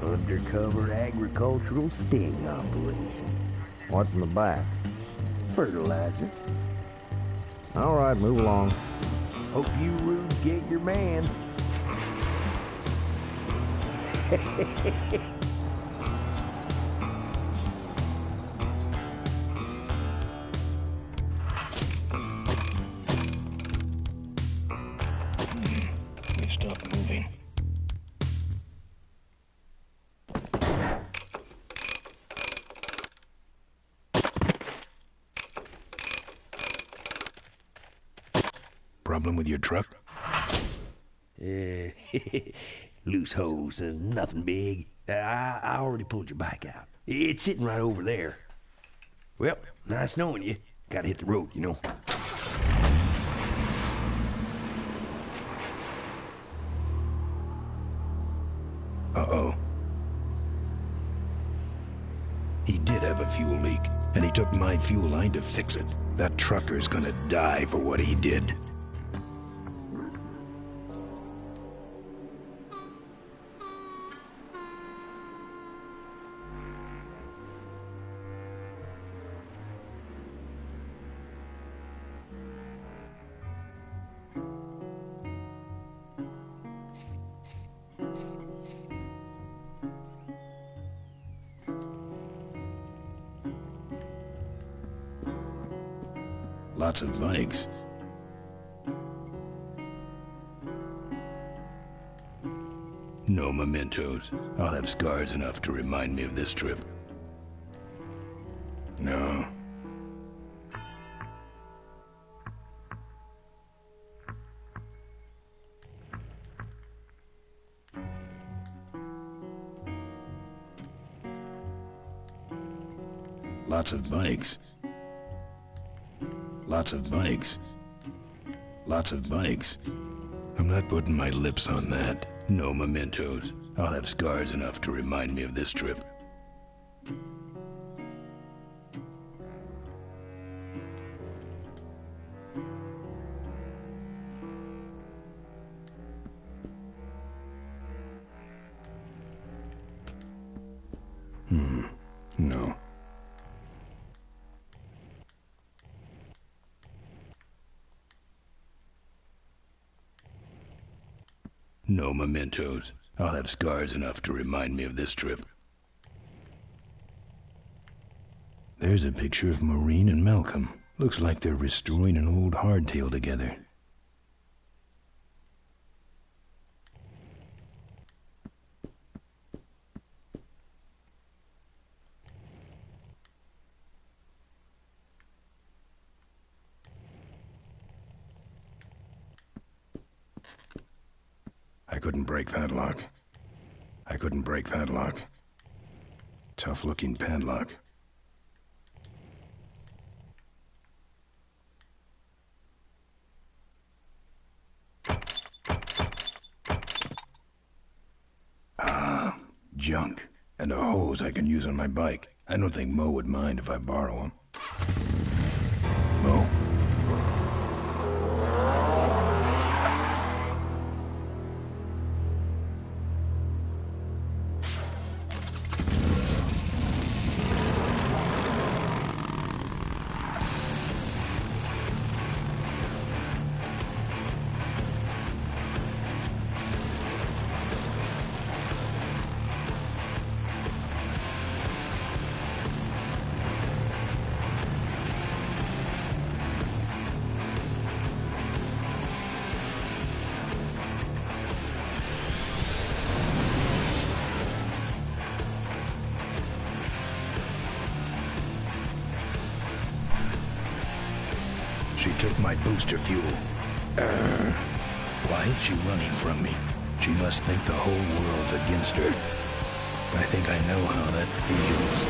Undercover agricultural sting operation. What's in the back? Fertilizer. All right, move along. Hope you rubes get your man. We stopped moving. Problem with your truck? Loose hose, nothing big. I already pulled your bike out. It's sitting right over there. Well, nice knowing you. Gotta hit the road, you know. Uh-oh. He did have a fuel leak, and he took my fuel line to fix it. That trucker's gonna die for what he did. Lots of bikes. No mementos. I'll have scars enough to remind me of this trip. No. Lots of bikes. Lots of bikes. Lots of bikes. I'm not putting my lips on that. No mementos. I'll have scars enough to remind me of this trip. No. No mementos. I'll have scars enough to remind me of this trip. There's a picture of Maureen and Malcolm. Looks like they're restoring an old hardtail together. I couldn't break that lock. I couldn't break that lock. Tough-looking padlock. Ah, junk. And a hose I can use on my bike. I don't think Mo would mind if I borrow him. Mo? She took my booster fuel. Why is she running from me? She must think the whole world's against her. I think I know how that feels.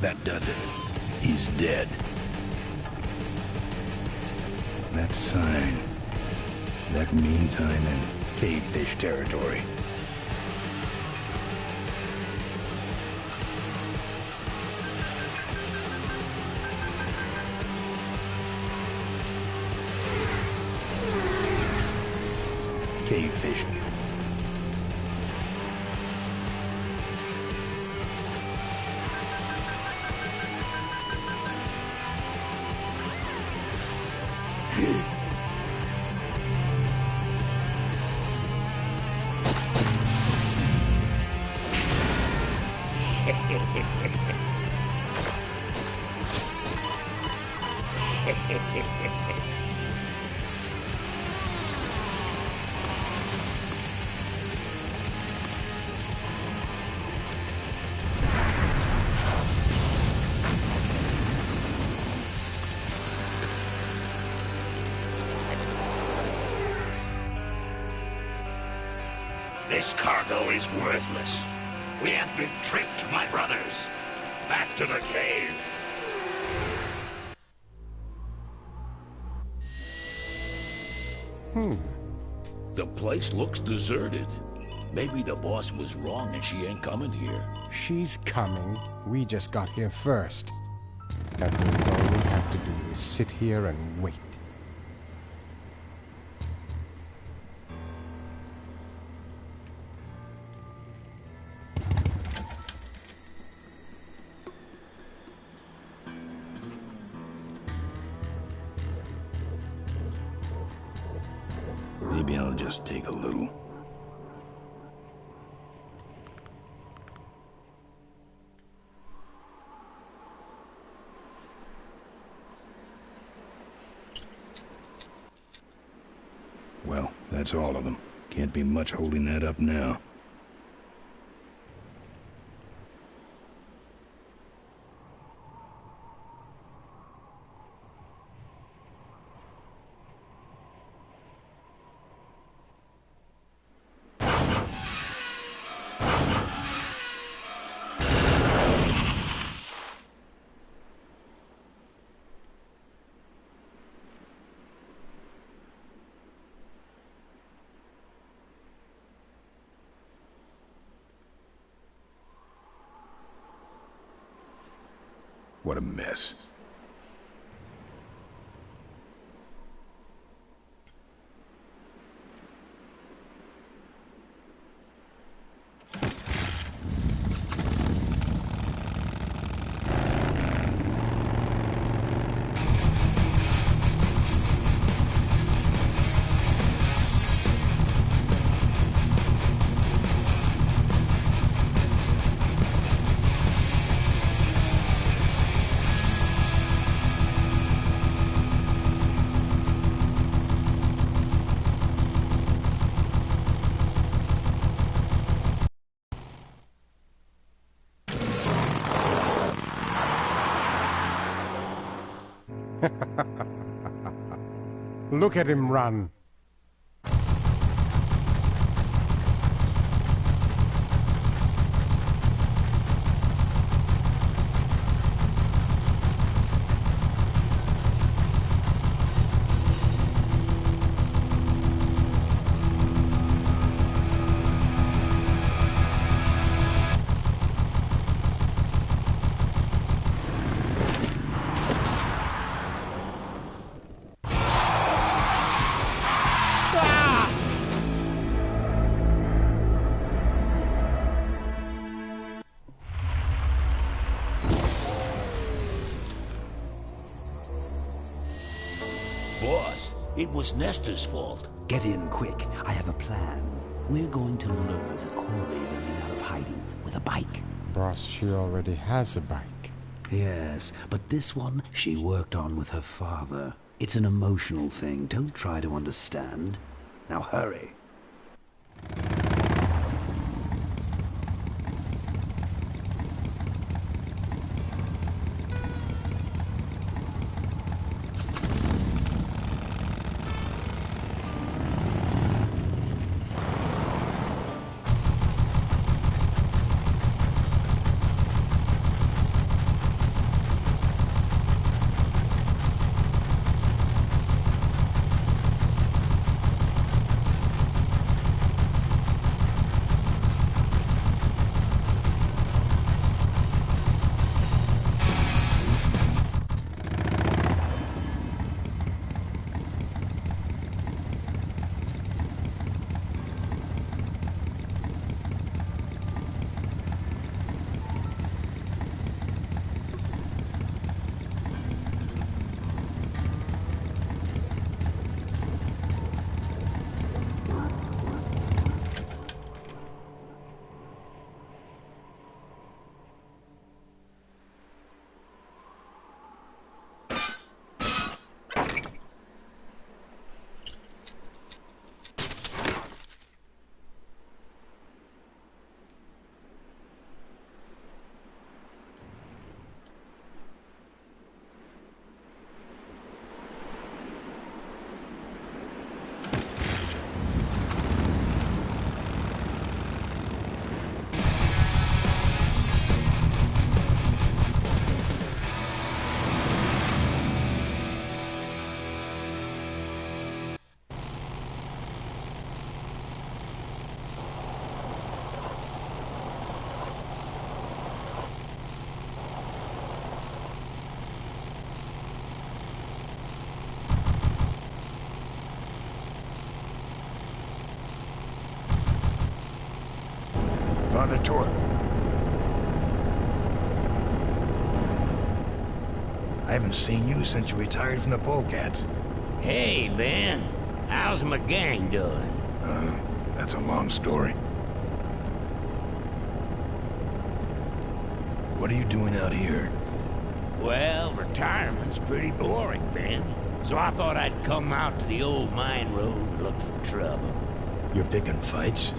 That does it. He's dead. That sign. That means I'm in cavefish territory. Cavefish. This cargo is worthless. We have been tricked, my brothers. Back to the cave. The place looks deserted. Maybe the boss was wrong and she ain't coming here. She's coming. We just got here first. That means all we have to do is sit here and wait. Maybe I'll just take a little. Well, that's all of them. Can't be much holding that up now. What a mess. Look at him run. Boss, it was Nestor's fault. Get in quick. I have a plan. We're going to lure the Corley women out of hiding with a bike. Boss, she already has a bike. Yes, but this one she worked on with her father. It's an emotional thing. Don't try to understand. Now hurry. Father Torque. I haven't seen you since you retired from the Polecats. Hey, Ben. How's my gang doing? That's a long story. What are you doing out here? Well, retirement's pretty boring, Ben. So I thought I'd come out to the old mine road and look for trouble. You're picking fights?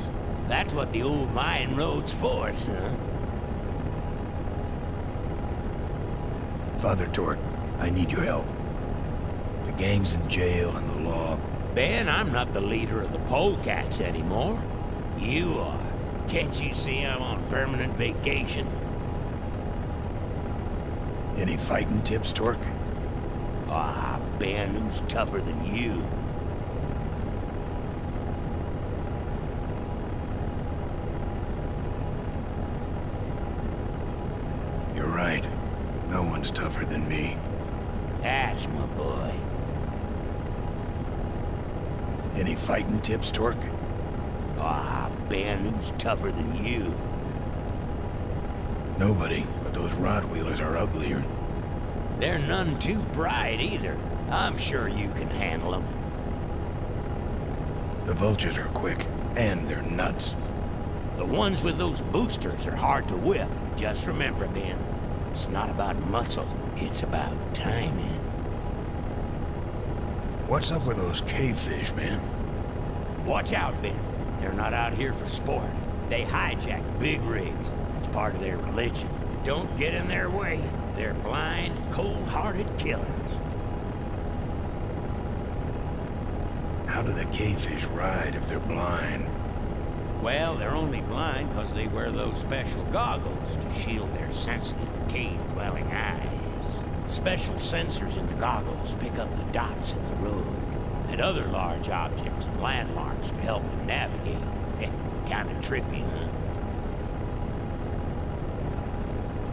That's what the old mine road's for, son. Father Torque, I need your help. The gang's in jail and the law... Ben, I'm not the leader of the Polecats anymore. You are. Can't you see I'm on permanent vacation? Any fighting tips, Torque? Ah, Ben, who's tougher than you? You're right. No one's tougher than me. That's my boy. Any fighting tips, Torque? Ah, Ben, who's tougher than you? Nobody, but those rod-wheelers are uglier. They're none too bright either. I'm sure you can handle them. The vultures are quick, and they're nuts. The ones with those boosters are hard to whip. Just remember, Ben, it's not about muscle, it's about timing. What's up with those cavefish, man? Watch out, Ben. They're not out here for sport. They hijack big rigs. It's part of their religion. Don't get in their way. They're blind, cold-hearted killers. How do the cavefish ride if they're blind? Well, they're only blind because they wear those special goggles to shield their sensitive, cave-dwelling eyes. Special sensors in the goggles pick up the dots in the road and other large objects and landmarks to help them navigate. Kind of trippy, huh?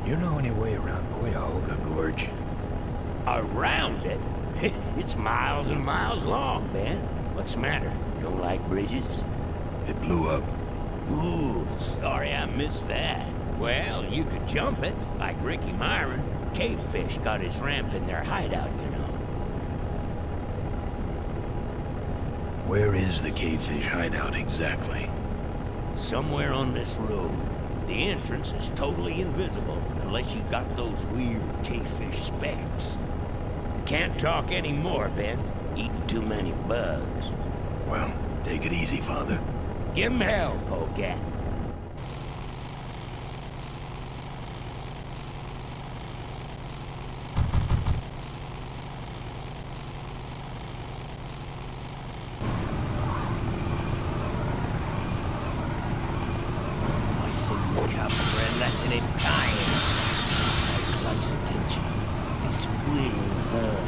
You know any way around Cuyahoga Gorge? Around it? It's miles and miles long, Ben. What's the matter? Don't like bridges? It blew up. Ooh, sorry I missed that. Well, you could jump it, like Ricky Myron. Cavefish got his ramp in their hideout, you know. Where is the cavefish hideout exactly? Somewhere on this road. The entrance is totally invisible unless you got those weird cavefish specs. Can't talk anymore, Ben. Eating too many bugs. Well, take it easy, Father. Give him hell, Polecat. I see you come for a lesson in kind. Pay close attention. This will hurt.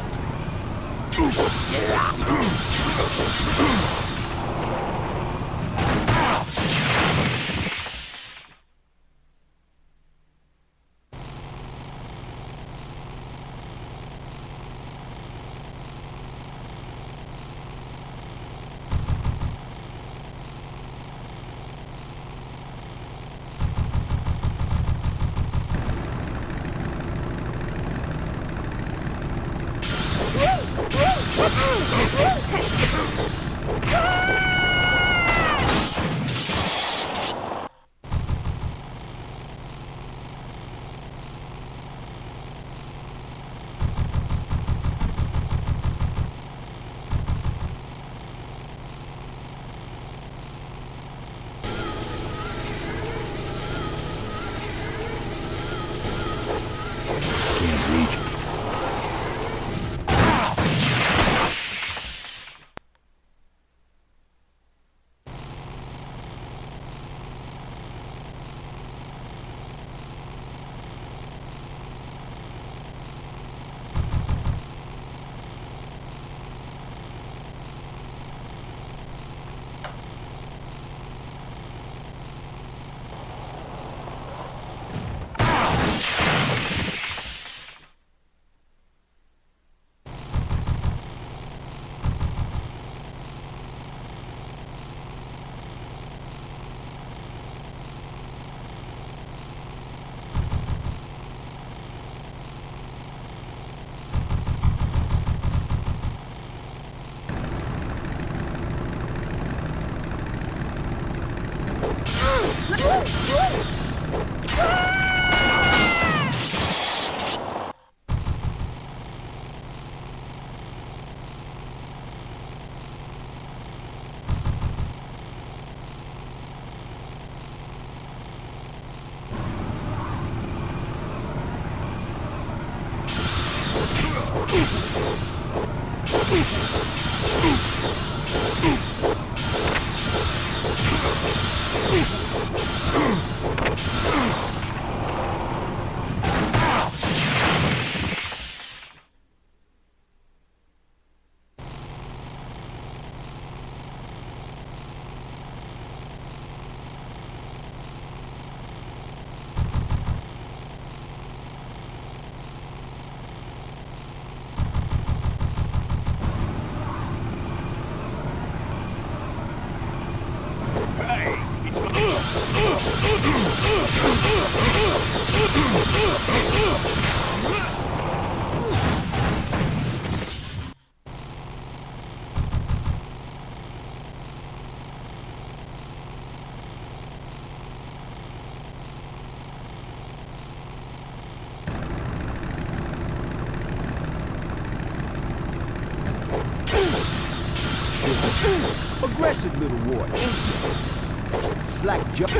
Aggressive little wart, ain't you? Slack jump.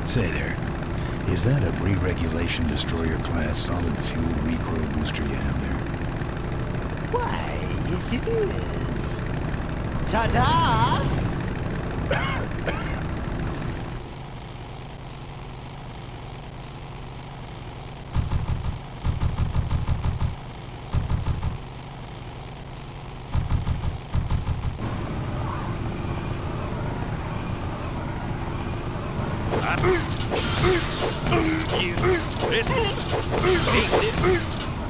Say there, is that a pre-regulation destroyer class solid fuel recoil booster you have there? Why, yes it is. Ta-ta!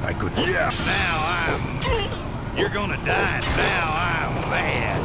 I could. Yeah. Now you're gonna die. Now I'm mad.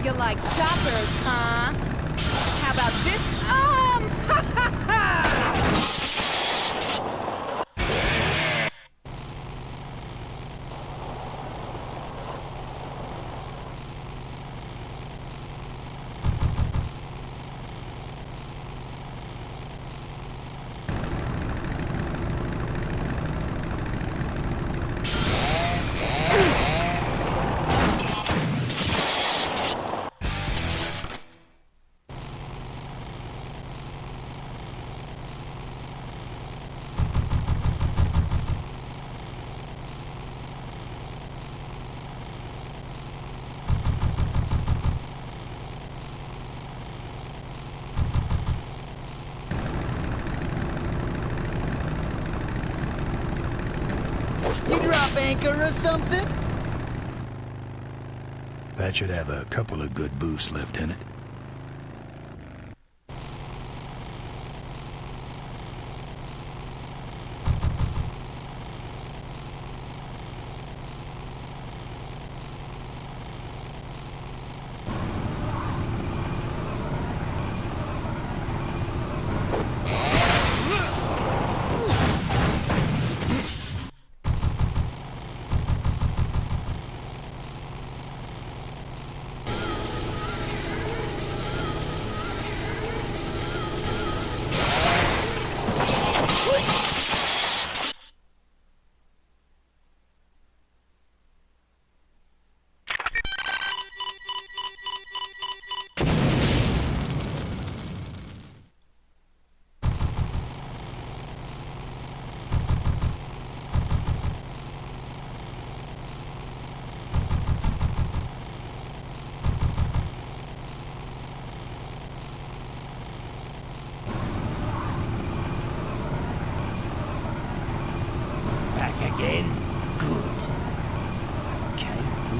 You like choppers, huh? How about this? Ha ha ha! You drop anchor or something? That should have a couple of good boosts left in it.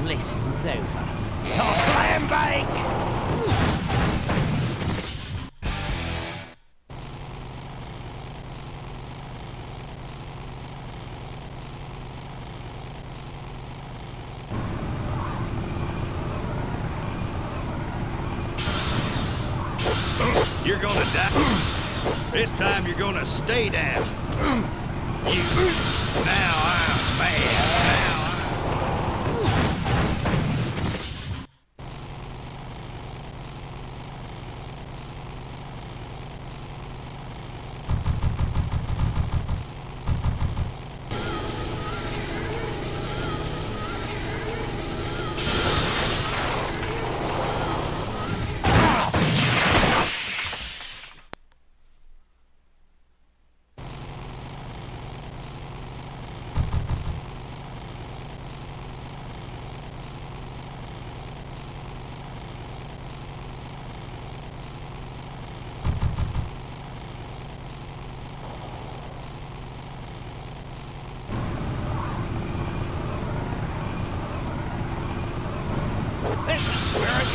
lesson's over. Top lamb bake! You're gonna die. This time you're gonna stay down. You. Now I'm mad. There's the spirit!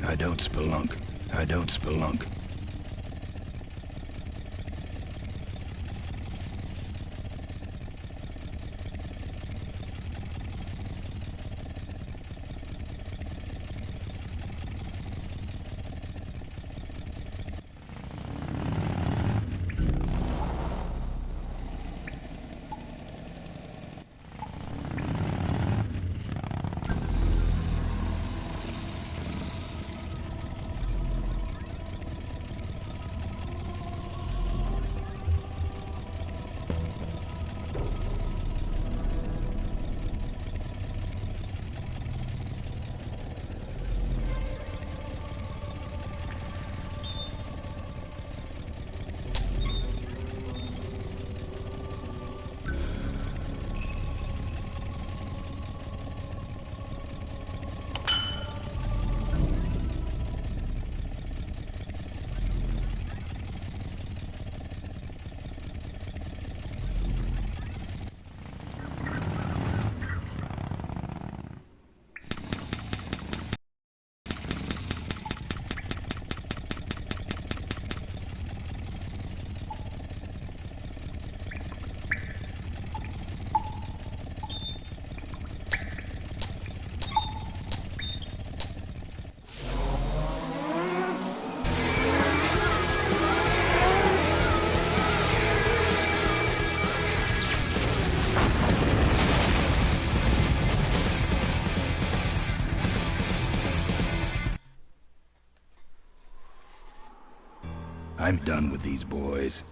I don't spelunk. I don't spelunk. I'm done with these boys.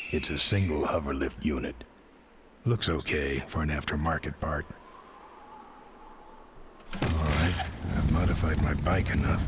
It's a single hoverlift unit. Looks okay for an aftermarket part. Alright, I've modified my bike enough.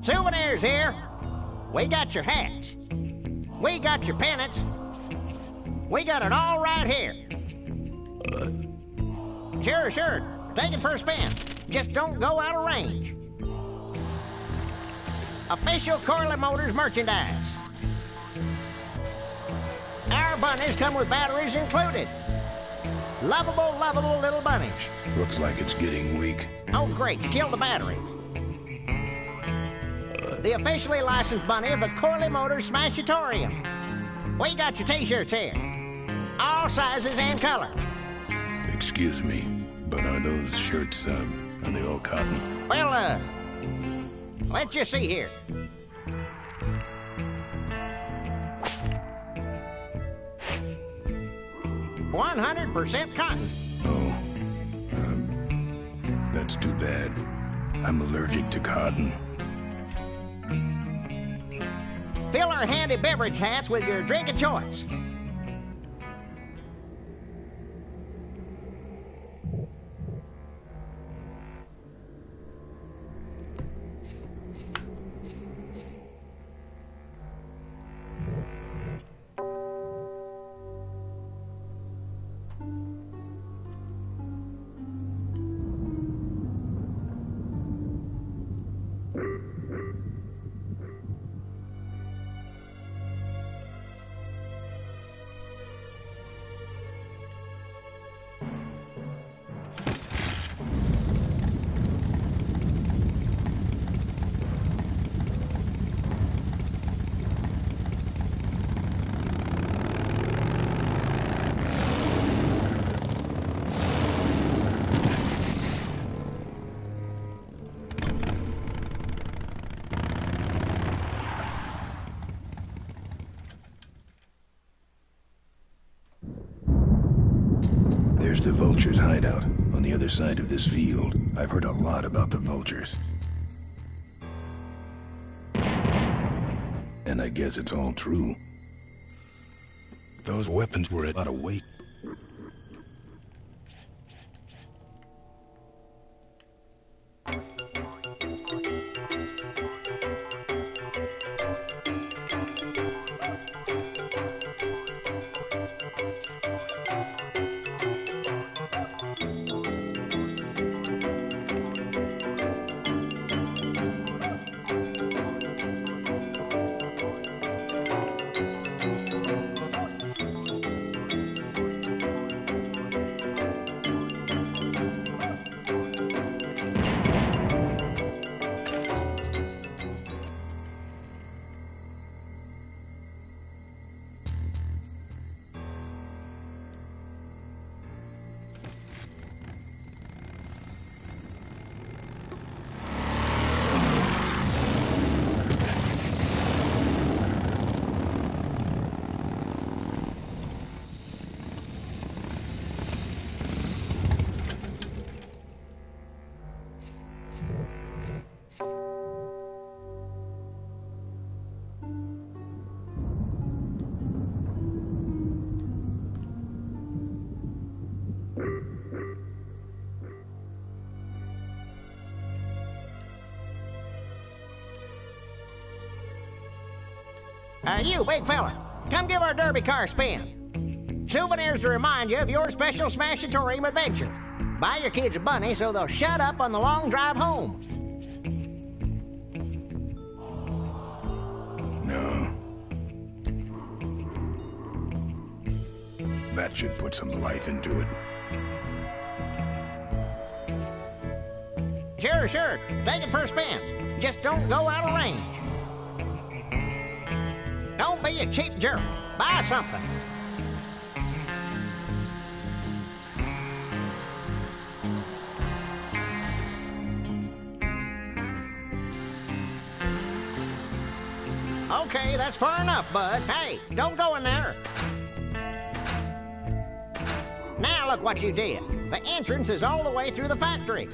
Souvenirs here. We got your hats. We got your pennants. We got it all right here. Sure. Take it for a spin. Just don't go out of range. Official Corley Motors merchandise. Our bunnies come with batteries included. Lovable little bunnies. Looks like it's getting weak. Oh, great. You killed the battery. The officially licensed bunny of the Corley Motors Smashatorium. We got your t-shirts here. All sizes and colors. Excuse me, but are those shirts, are they all cotton? Well, let's just see here. "100% cotton." Oh, that's too bad. I'm allergic to cotton. Fill our handy beverage hats with your drink of choice. There's the Vulture's hideout, on the other side of this field. I've heard a lot about the Vultures. And I guess it's all true. Those weapons were a lot of weight. You, big fella, come give our derby car a spin. Souvenirs to remind you of your special Smash-a-torium adventure. Buy your kids a bunny so they'll shut up on the long drive home. No. That should put some life into it. Sure. Take it for a spin. Just don't go out of range. Don't be a cheap jerk. Buy something. Okay, that's far enough, bud. Hey, don't go in there. Now look what you did. The entrance is all the way through the factory.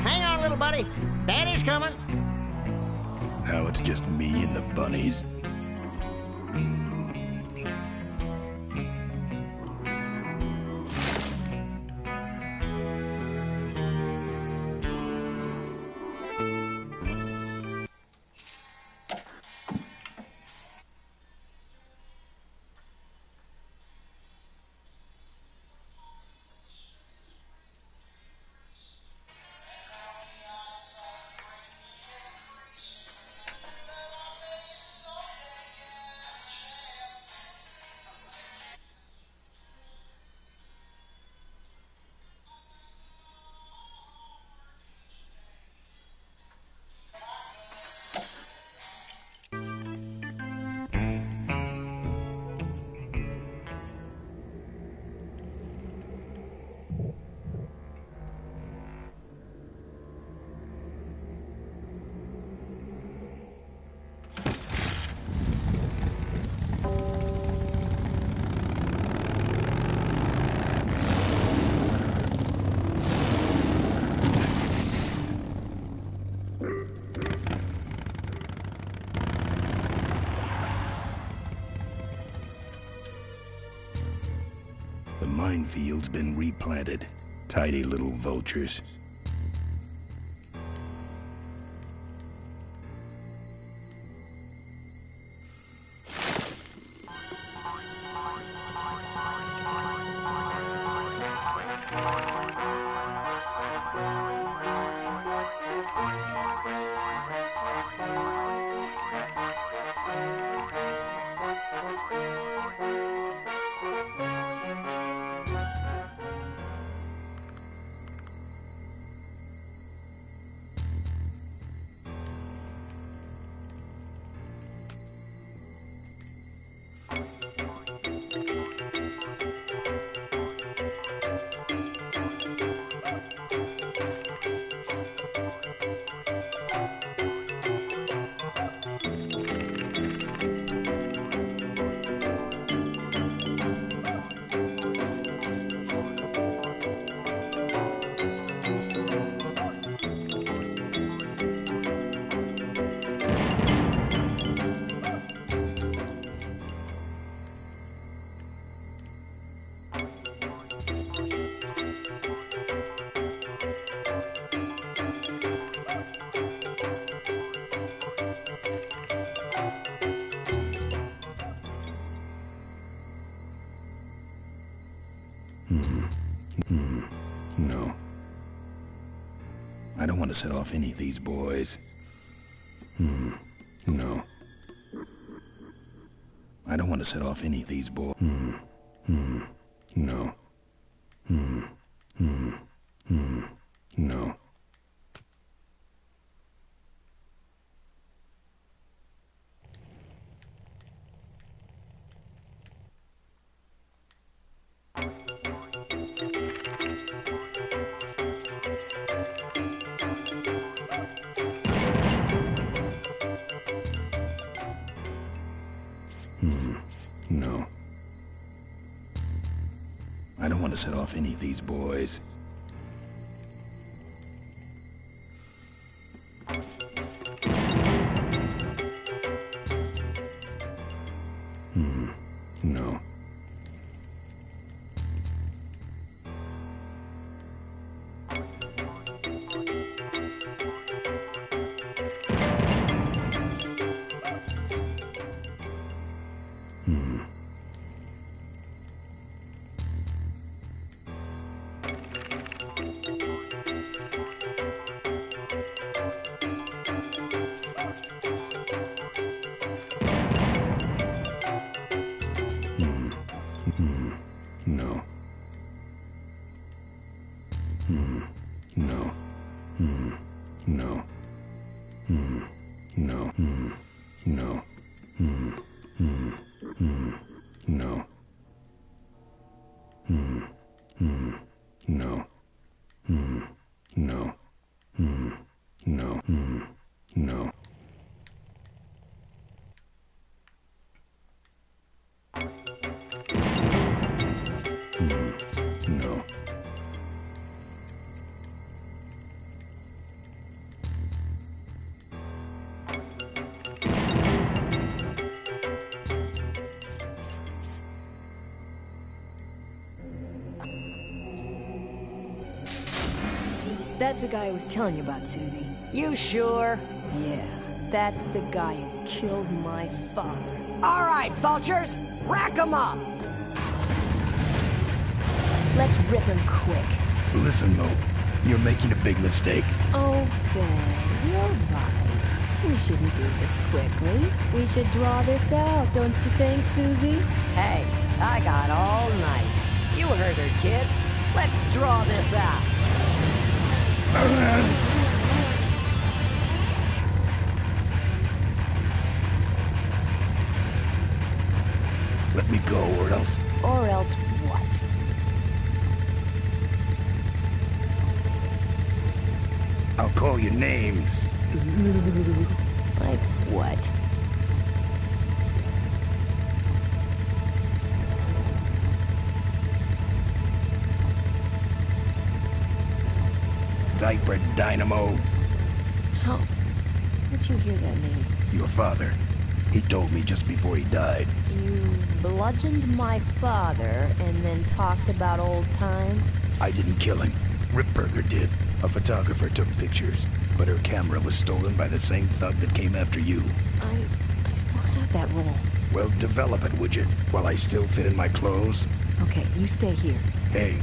Hang on, little buddy. Daddy's coming. Now it's just me and the bunnies. The minefield's been replanted. Tidy little vultures. No. I don't want to set off any of these boys. No. I don't want to set off any of these boys. No. No. No. I don't want to set off any of these boys. No. No. No. No. No. No. No. No. No. No. No. No. That's the guy I was telling you about, Susie. You sure? Yeah, that's the guy who killed my father. All right, vultures, rack 'em up. Let's rip him quick. Listen, Mo, you're making a big mistake. Oh, Ben, you're right. We shouldn't do this quickly. We should draw this out, don't you think, Susie? Hey, I got all night. You heard her, kids. Let's draw this out. Let me go, or else... Or else what? I'll call you names. Like what? Diaper Dynamo. How? How'd you hear that name? Your father. He told me just before he died. You bludgeoned my father and then talked about old times? I didn't kill him. Ripburger did. A photographer took pictures, but her camera was stolen by the same thug that came after you. I still have that roll. Well, develop it, would you? While I still fit in my clothes? Okay, you stay here. Hey.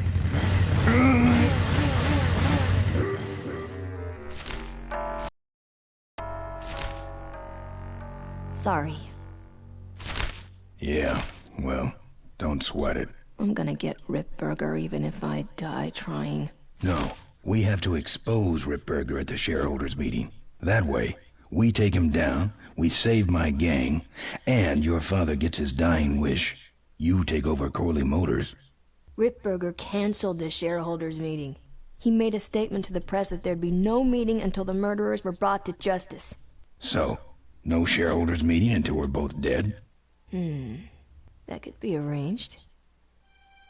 Sorry. Yeah, well, don't sweat it. I'm gonna get Ripburger even if I die trying. No, we have to expose Ripburger at the shareholders meeting. That way, we take him down, we save my gang, and your father gets his dying wish. You take over Corley Motors. Ripburger canceled the shareholders meeting. He made a statement to the press that there'd be no meeting until the murderers were brought to justice. So, no shareholders meeting until we're both dead? That could be arranged.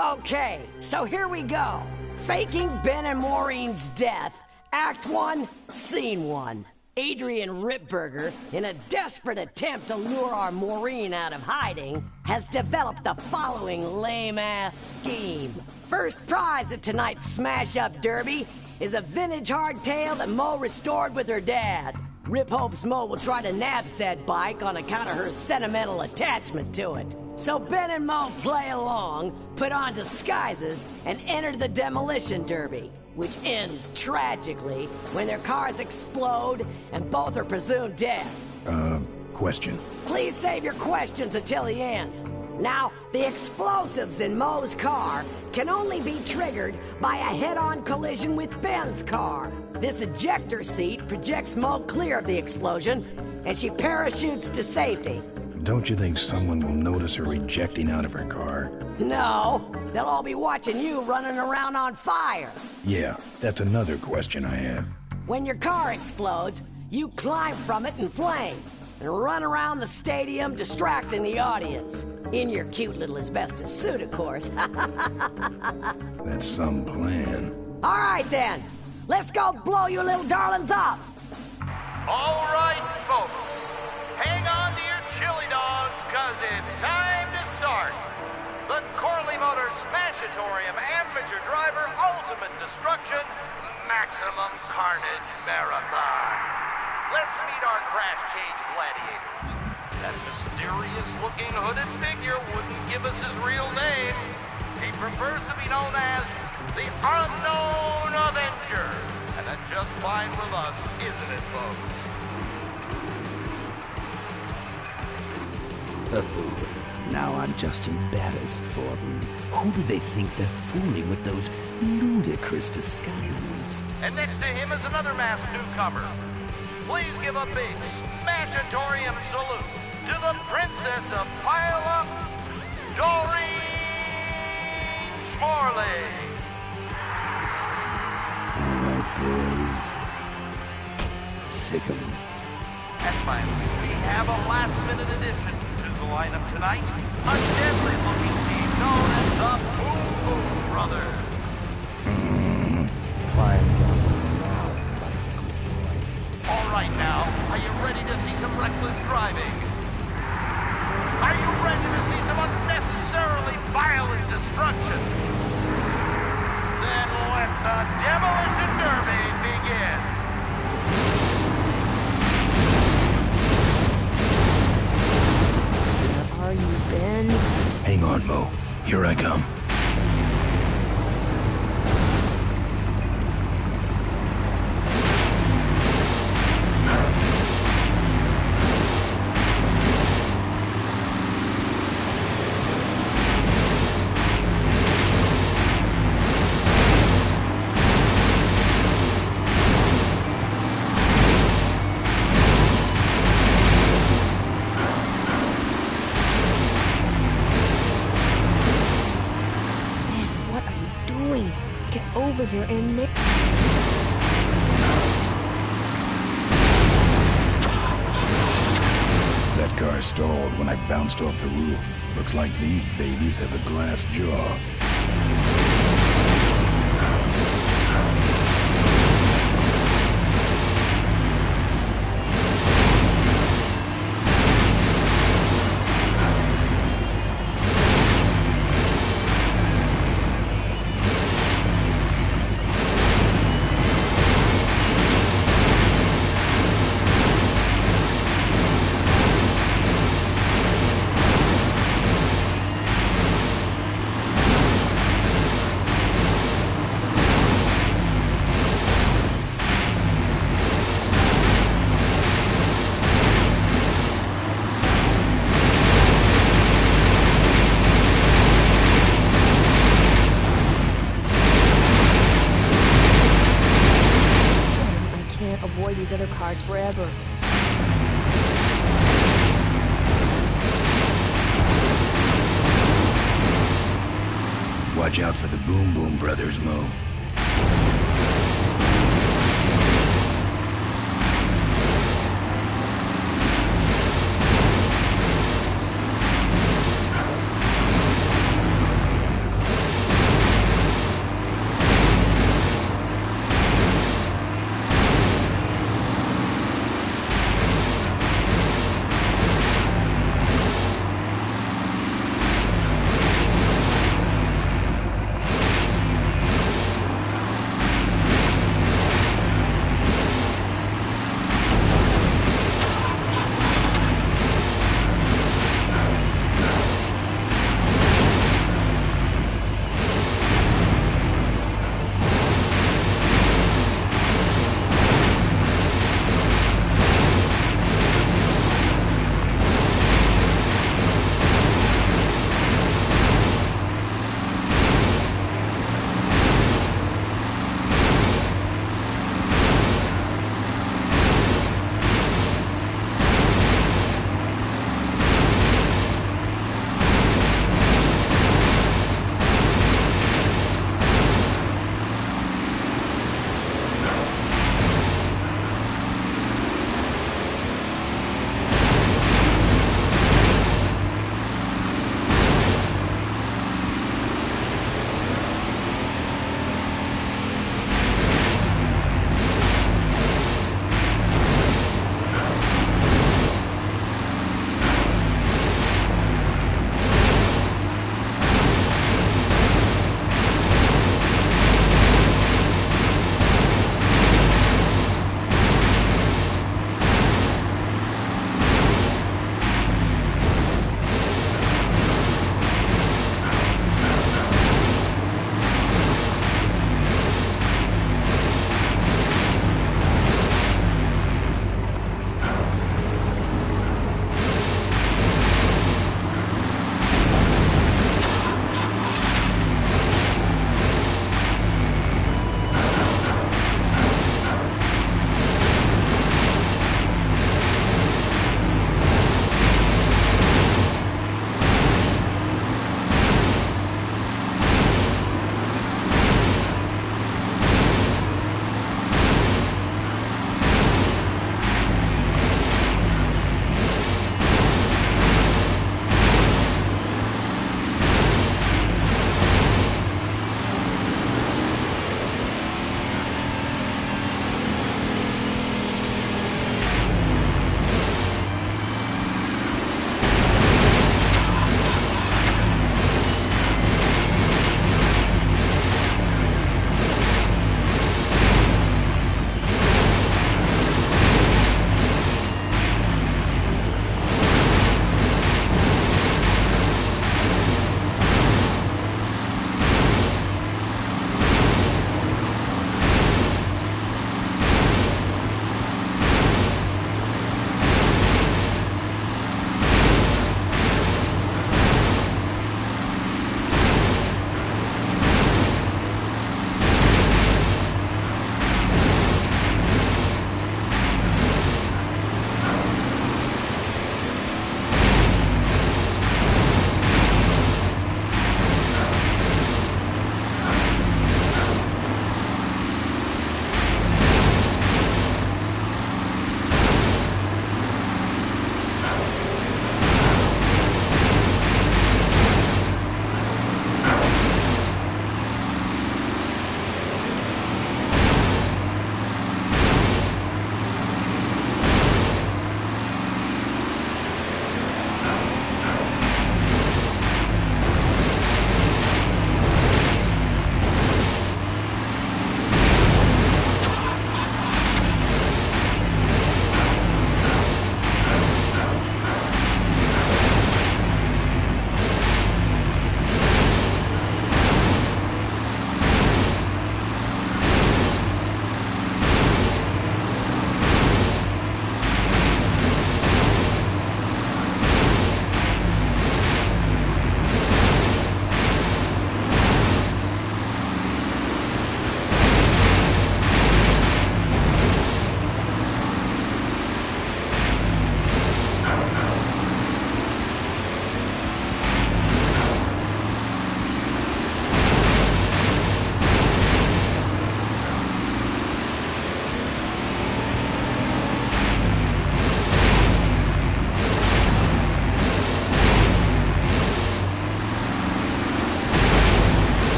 Okay, so here we go. Faking Ben and Maureen's death. Act 1, Scene 1. Adrian Ripburger, in a desperate attempt to lure our Maureen out of hiding, has developed the following lame-ass scheme. First prize at tonight's smash-up derby is a vintage hardtail that Mo restored with her dad. Rip hopes Mo will try to nab said bike on account of her sentimental attachment to it. So Ben and Mo play along, put on disguises, and enter the demolition derby, which ends tragically when their cars explode and both are presumed dead. Question. Please save your questions until the end. Now, the explosives in Mo's car can only be triggered by a head-on collision with Ben's car. This ejector seat projects Mo clear of the explosion, and she parachutes to safety. Don't you think someone will notice her ejecting out of her car? No, they'll all be watching you running around on fire. Yeah, that's another question I have. When your car explodes, you climb from it in flames and run around the stadium distracting the audience. In your cute little asbestos suit, of course. That's some plan. All right, then. Let's go blow you little darlings up. All right, folks. Hang on to your chili dogs, cause it's time to start. The Corley Motors Smashatorium Amateur Driver Ultimate Destruction Maximum Carnage Marathon. Let's meet our crash cage gladiators. That mysterious-looking hooded figure wouldn't give us his real name. He prefers to be known as the Unknown Avenger. And that's just fine with us, isn't it, folks? Now I'm just embarrassed for them. Who do they think they're fooling with those ludicrous disguises? And next to him is another masked newcomer. Please give a big smashatorium salute to the Princess of Pile-Up, Doreen Schmorley. All right, boys. Sick 'em. And finally, we have a last-minute addition to the lineup tonight. A deadly-looking team known as the Boom Boom Brothers. All right now, are you ready to see some reckless driving? Are you ready to see some unnecessarily violent destruction? Then let the Demolition Derby begin. Where are you, Ben? Hang on, Mo. Here I come. Over here and Nick. That car stalled when I bounced off the roof. Looks like these babies have a glass jaw. Avoid these other cars forever. Watch out for the Boom Boom Brothers, Mo.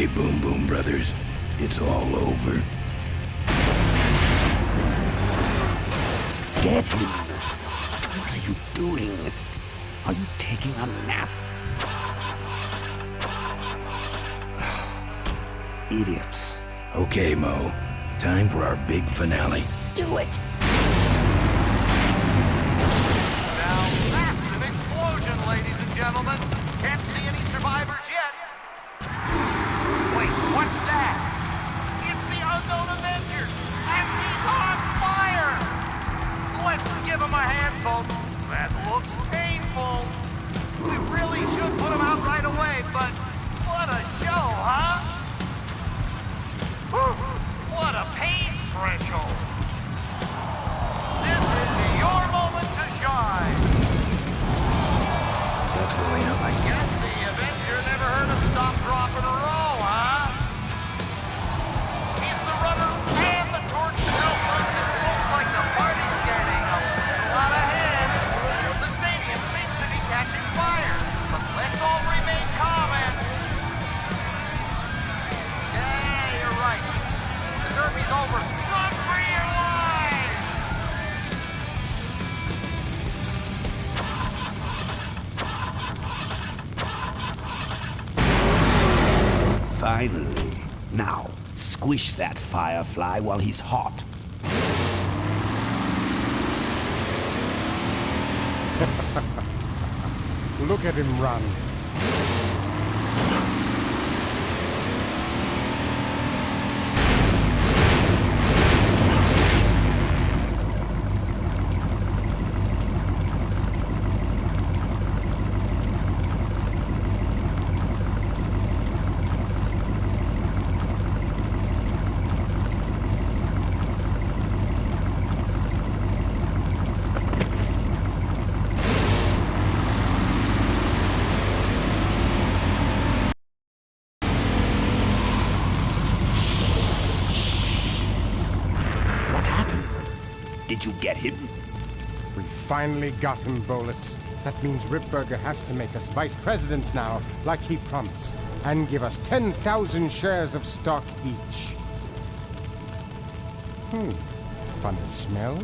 Okay, Boom Boom Brothers. It's all over. Get him! What are you doing? Are you taking a nap? Idiots. Okay, Mo. Time for our big finale. Do it! Now that's an explosion, ladies and gentlemen. Can't see any survivors yet. Wait, what's that? It's the unknown Avenger, and he's on fire! Let's give him a hand, folks. That looks painful. We really should put him out right away, but what a show, huh? What a pain threshold. This is your moment to shine. Looks the way up. I guess the Avenger never heard of stop, drop, and roll, huh? He's the runner and the torch. Well, folks, it looks like the party's getting a little out of hand. The stadium seems to be catching fire, but let's all remain calm and... Yeah, you're right. The derby's over. Run for your lives! Finally. Now, squish that firefly while he's hot. Look at him run. Did you get him? We finally got him, Bolus. That means Ripburger has to make us vice presidents now, like he promised, and give us 10,000 shares of stock each. Funny smell.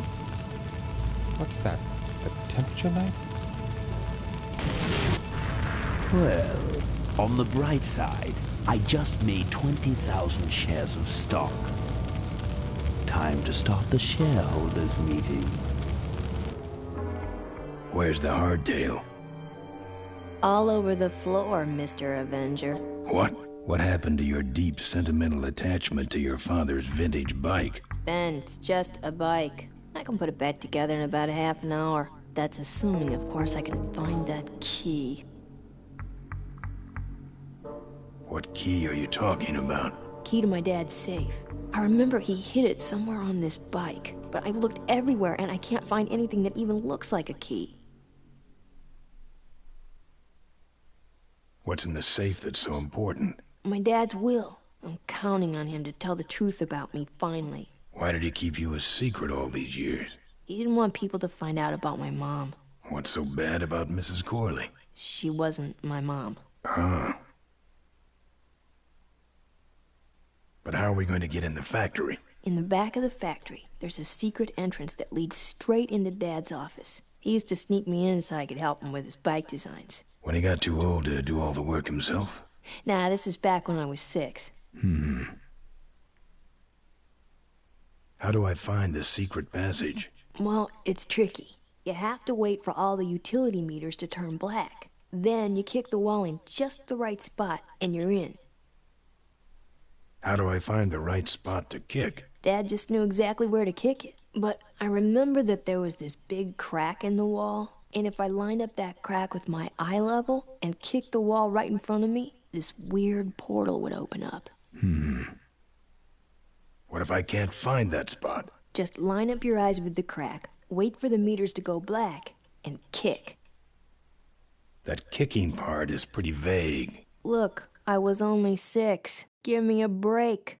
What's that? A temperature light? Well, on the bright side, I just made 20,000 shares of stock. Time to start the shareholders meeting. Where's the hardtail? All over the floor, Mr. Avenger. What? What happened to your deep sentimental attachment to your father's vintage bike? Ben, it's just a bike. I can put it back together in about a half an hour. That's assuming, of course, I can find that key. What key are you talking about? Key to my dad's safe. I remember he hid it somewhere on this bike, but I've looked everywhere and I can't find anything that even looks like a key. What's in the safe that's so important? My dad's will. I'm counting on him to tell the truth about me, finally. Why did he keep you a secret all these years? He didn't want people to find out about my mom. What's so bad about Mrs. Corley? She wasn't my mom. Ah. But how are we going to get in the factory? In the back of the factory, there's a secret entrance that leads straight into Dad's office. He used to sneak me in so I could help him with his bike designs. When he got too old to do all the work himself? Nah, this is back when I was 6. How do I find the secret passage? Well, it's tricky. You have to wait for all the utility meters to turn black. Then you kick the wall in just the right spot, and you're in. How do I find the right spot to kick? Dad just knew exactly where to kick it. But I remember that there was this big crack in the wall, and if I lined up that crack with my eye level and kicked the wall right in front of me, this weird portal would open up. What if I can't find that spot? Just line up your eyes with the crack, wait for the meters to go black, and kick. That kicking part is pretty vague. Look, I was only 6. Give me a break.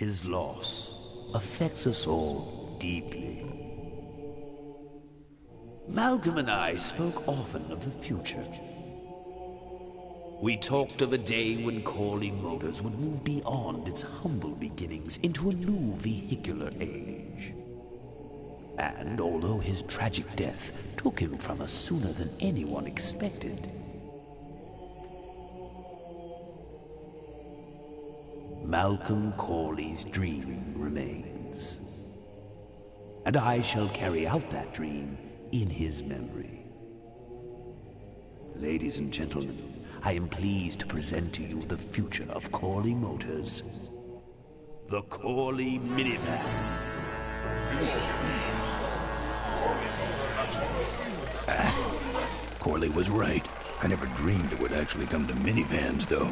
His loss affects us all deeply. Malcolm and I spoke often of the future. We talked of a day when Corley Motors would move beyond its humble beginnings into a new vehicular age. And although his tragic death took him from us sooner than anyone expected, Malcolm Corley's dream remains. And I shall carry out that dream in his memory. Ladies and gentlemen, I am pleased to present to you the future of Corley Motors. The Corley Minivan. Corley was right. I never dreamed it would actually come to minivans, though.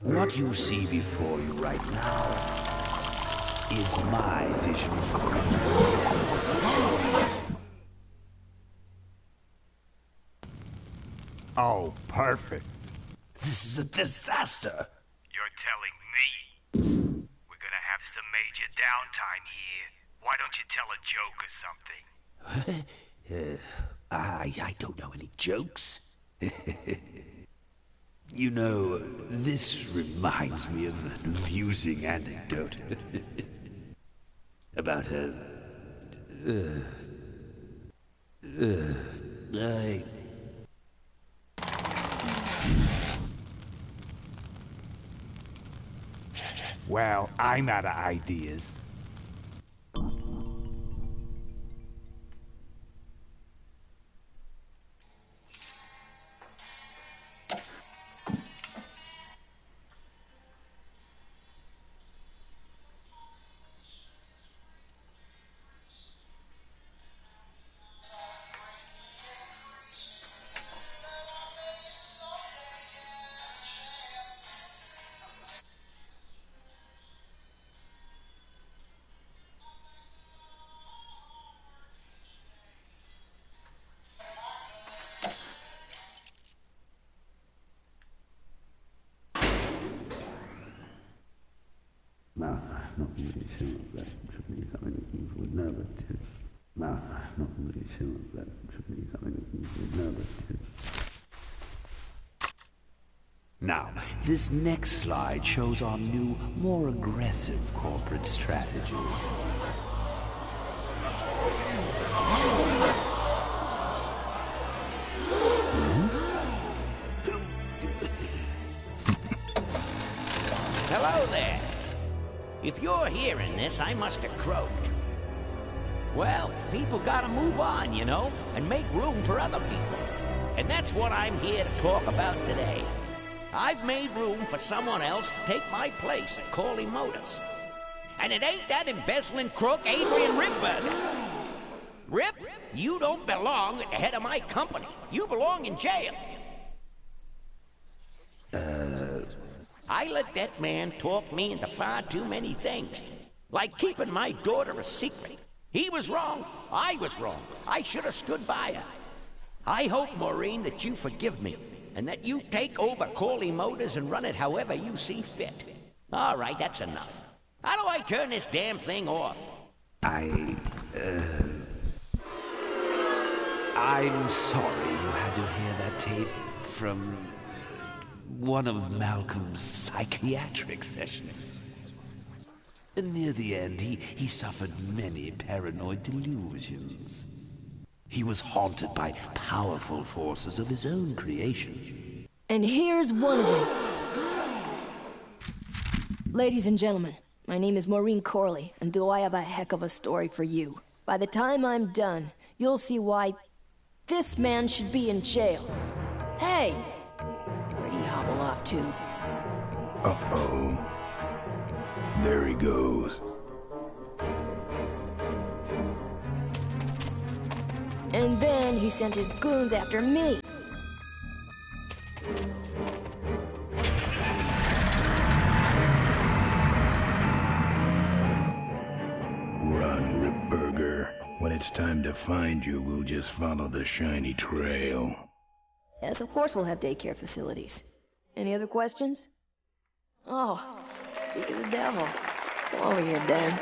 What you see before you right now is my vision for growth. Oh, perfect. This is a disaster. You're telling me we're gonna have some major downtime here. Why don't you tell a joke or something? I don't know any jokes. You know, this reminds me of an amusing anecdote about Well, I'm out of ideas. Not really sure of that. Should be something that would nervous. Not really sure of that. Should be something that would nervous. Now, this next slide shows our new, more aggressive corporate strategy. Hello there. If you're hearing this, I must have croaked. Well, people gotta move on, you know, and make room for other people. And that's what I'm here to talk about today. I've made room for someone else to take my place at Corley Motors. And it ain't that embezzling crook Adrian Ripburger. Rip, you don't belong at the head of my company. You belong in jail. I let that man talk me into far too many things. Like keeping my daughter a secret. He was wrong. I was wrong. I should have stood by her. I hope, Maureen, that you forgive me, and that you take over Corley Motors and run it however you see fit. All right, that's enough. How do I turn this damn thing off? I'm sorry you had to hear that tape from one of Malcolm's psychiatric sessions. Near the end, he suffered many paranoid delusions. He was haunted by powerful forces of his own creation. And here's one of them. Ladies and gentlemen, my name is Maureen Corley, and do I have a heck of a story for you. By the time I'm done, you'll see why this man should be in jail. Hey! Where'd he hobble off to? Uh-oh. There he goes. And then he sent his goons after me. it's time to find you, we'll just follow the shiny trail. Yes, of course we'll have daycare facilities. Any other questions? Oh, speak of the devil. Come over here, Ben.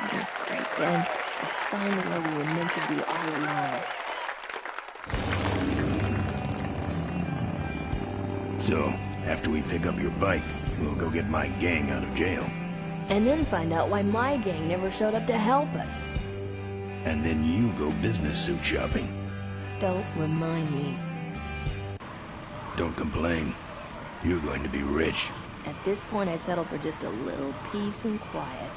That's great, Ben. We're finally where we were meant to be all along. So, after we pick up your bike, we'll go get my gang out of jail. And then find out why my gang never showed up to help us. And then you go business suit shopping. Don't remind me. Don't complain. You're going to be rich. At this point, I'd settle for just a little peace and quiet.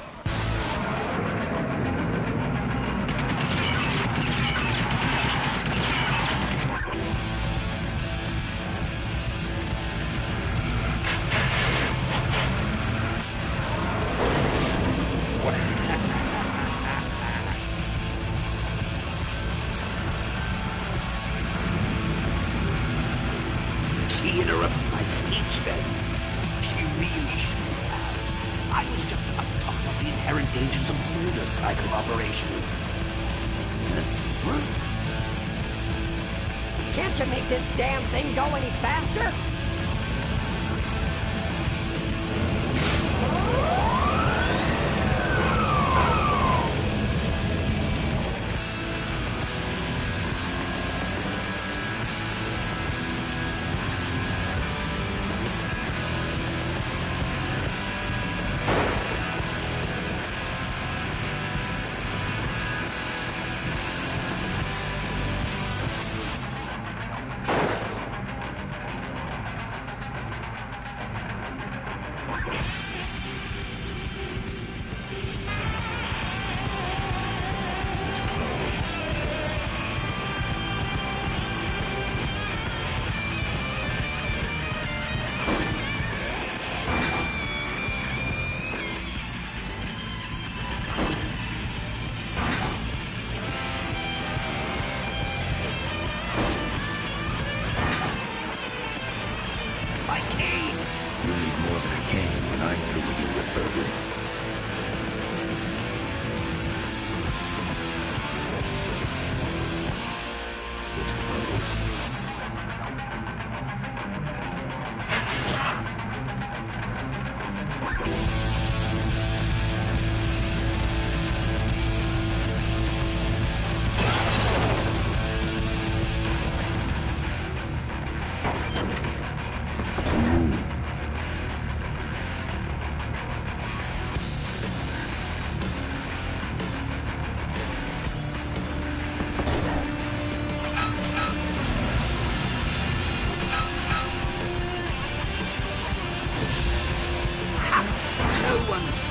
She interrupted my speech then. She really shouldn't have. I was just about to talk about the inherent dangers of murder cycle operation. Huh? Can't you make this damn thing go any faster?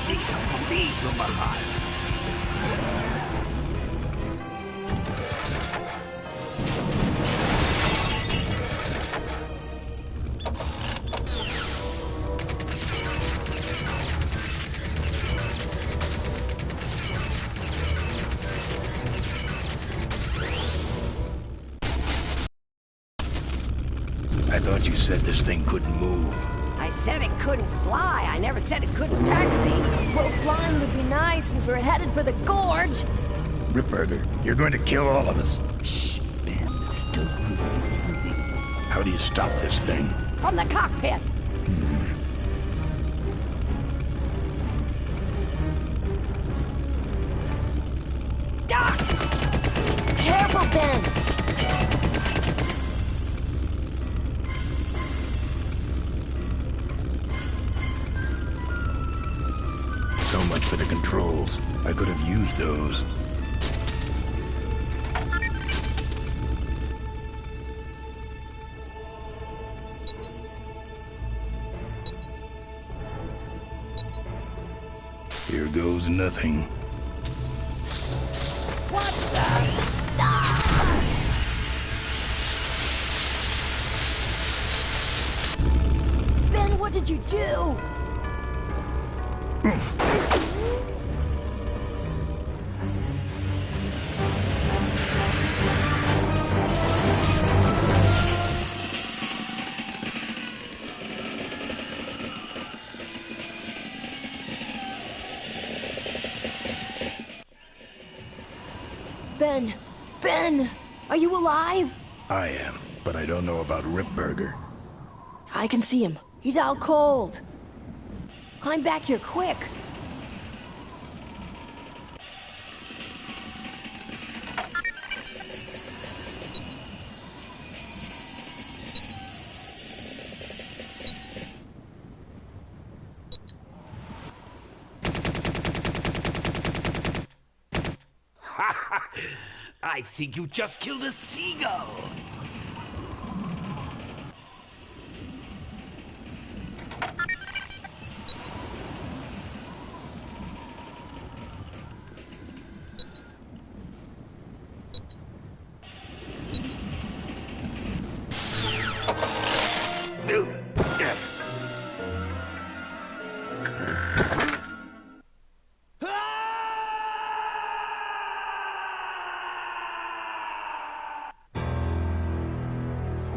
Sneaks up on me from behind. I thought you said this thing couldn't move. I said it couldn't fly. I never said it couldn't taxi. Well, flying would be nice since we're headed for the gorge. Ripburger, you're going to kill all of us. Shh, Ben, don't ruin the ending. How do you stop this thing? From the cockpit. Doc! Careful, Ben! So much for the controls. I could have used those. Here goes nothing. What the? Ben, what did you do? Ben! Are you alive? I am, but I don't know about Ripburger. I can see him. He's out cold. Climb back here, quick! I think you just killed a seagull!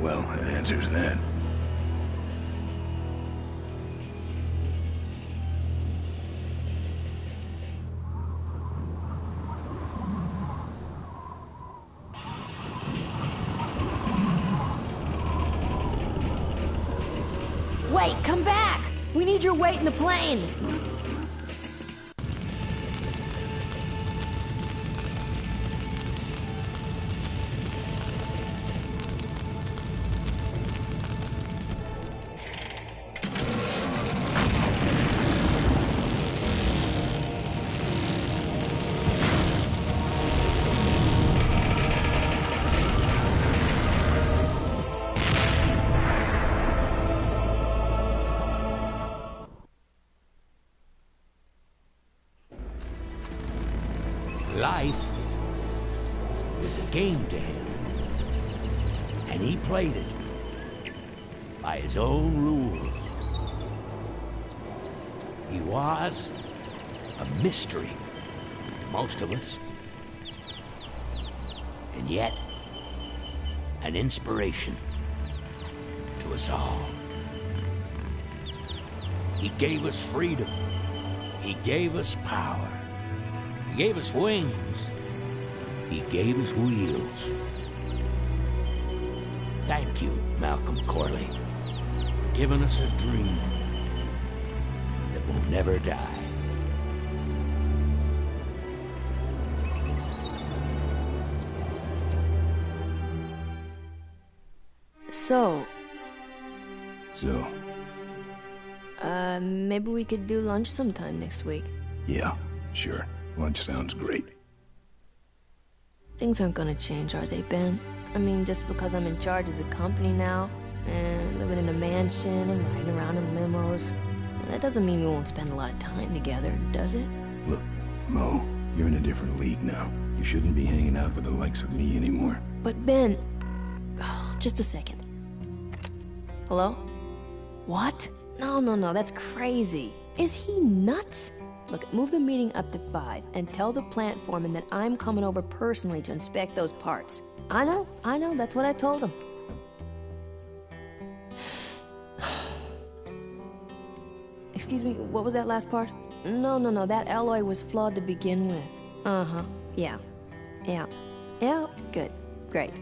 Well, that answers that. Wait, come back! We need your weight in the plane! Life was a game to him, and he played it by his own rules. He was a mystery to most of us, and yet an inspiration to us all. He gave us freedom. He gave us power. He gave us wings. He gave us wheels. Thank you, Malcolm Corley, for giving us a dream that will never die. So, maybe we could do lunch sometime next week. Yeah, sure. Lunch sounds great. Things aren't gonna change, are they, Ben? I mean, just because I'm in charge of the company now, and living in a mansion and riding around in limos, that doesn't mean we won't spend a lot of time together, does it? Look, Mo, you're in a different league now. You shouldn't be hanging out with the likes of me anymore. But Ben... Oh, just a second. Hello? What? No, that's crazy. Is he nuts? Look, move the meeting up to 5 and tell the plant foreman that I'm coming over personally to inspect those parts. I know, that's what I told him. Excuse me, what was that last part? No, that alloy was flawed to begin with. Uh-huh, yeah, good, great.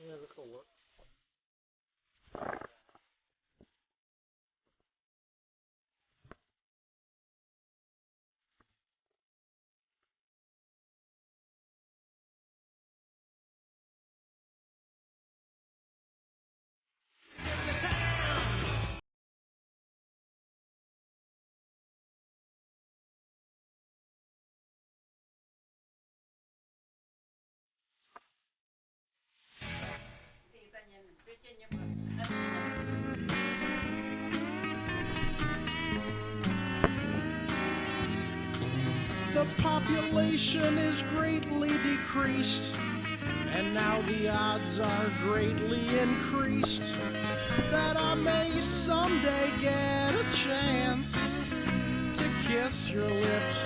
Yeah, this will work. The population is greatly decreased, and now the odds are greatly increased that I may someday get a chance to kiss your lips.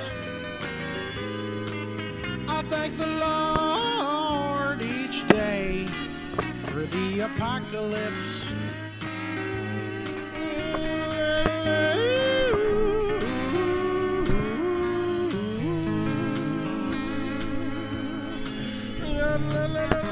I thank the Lord each day for the apocalypse. La la la la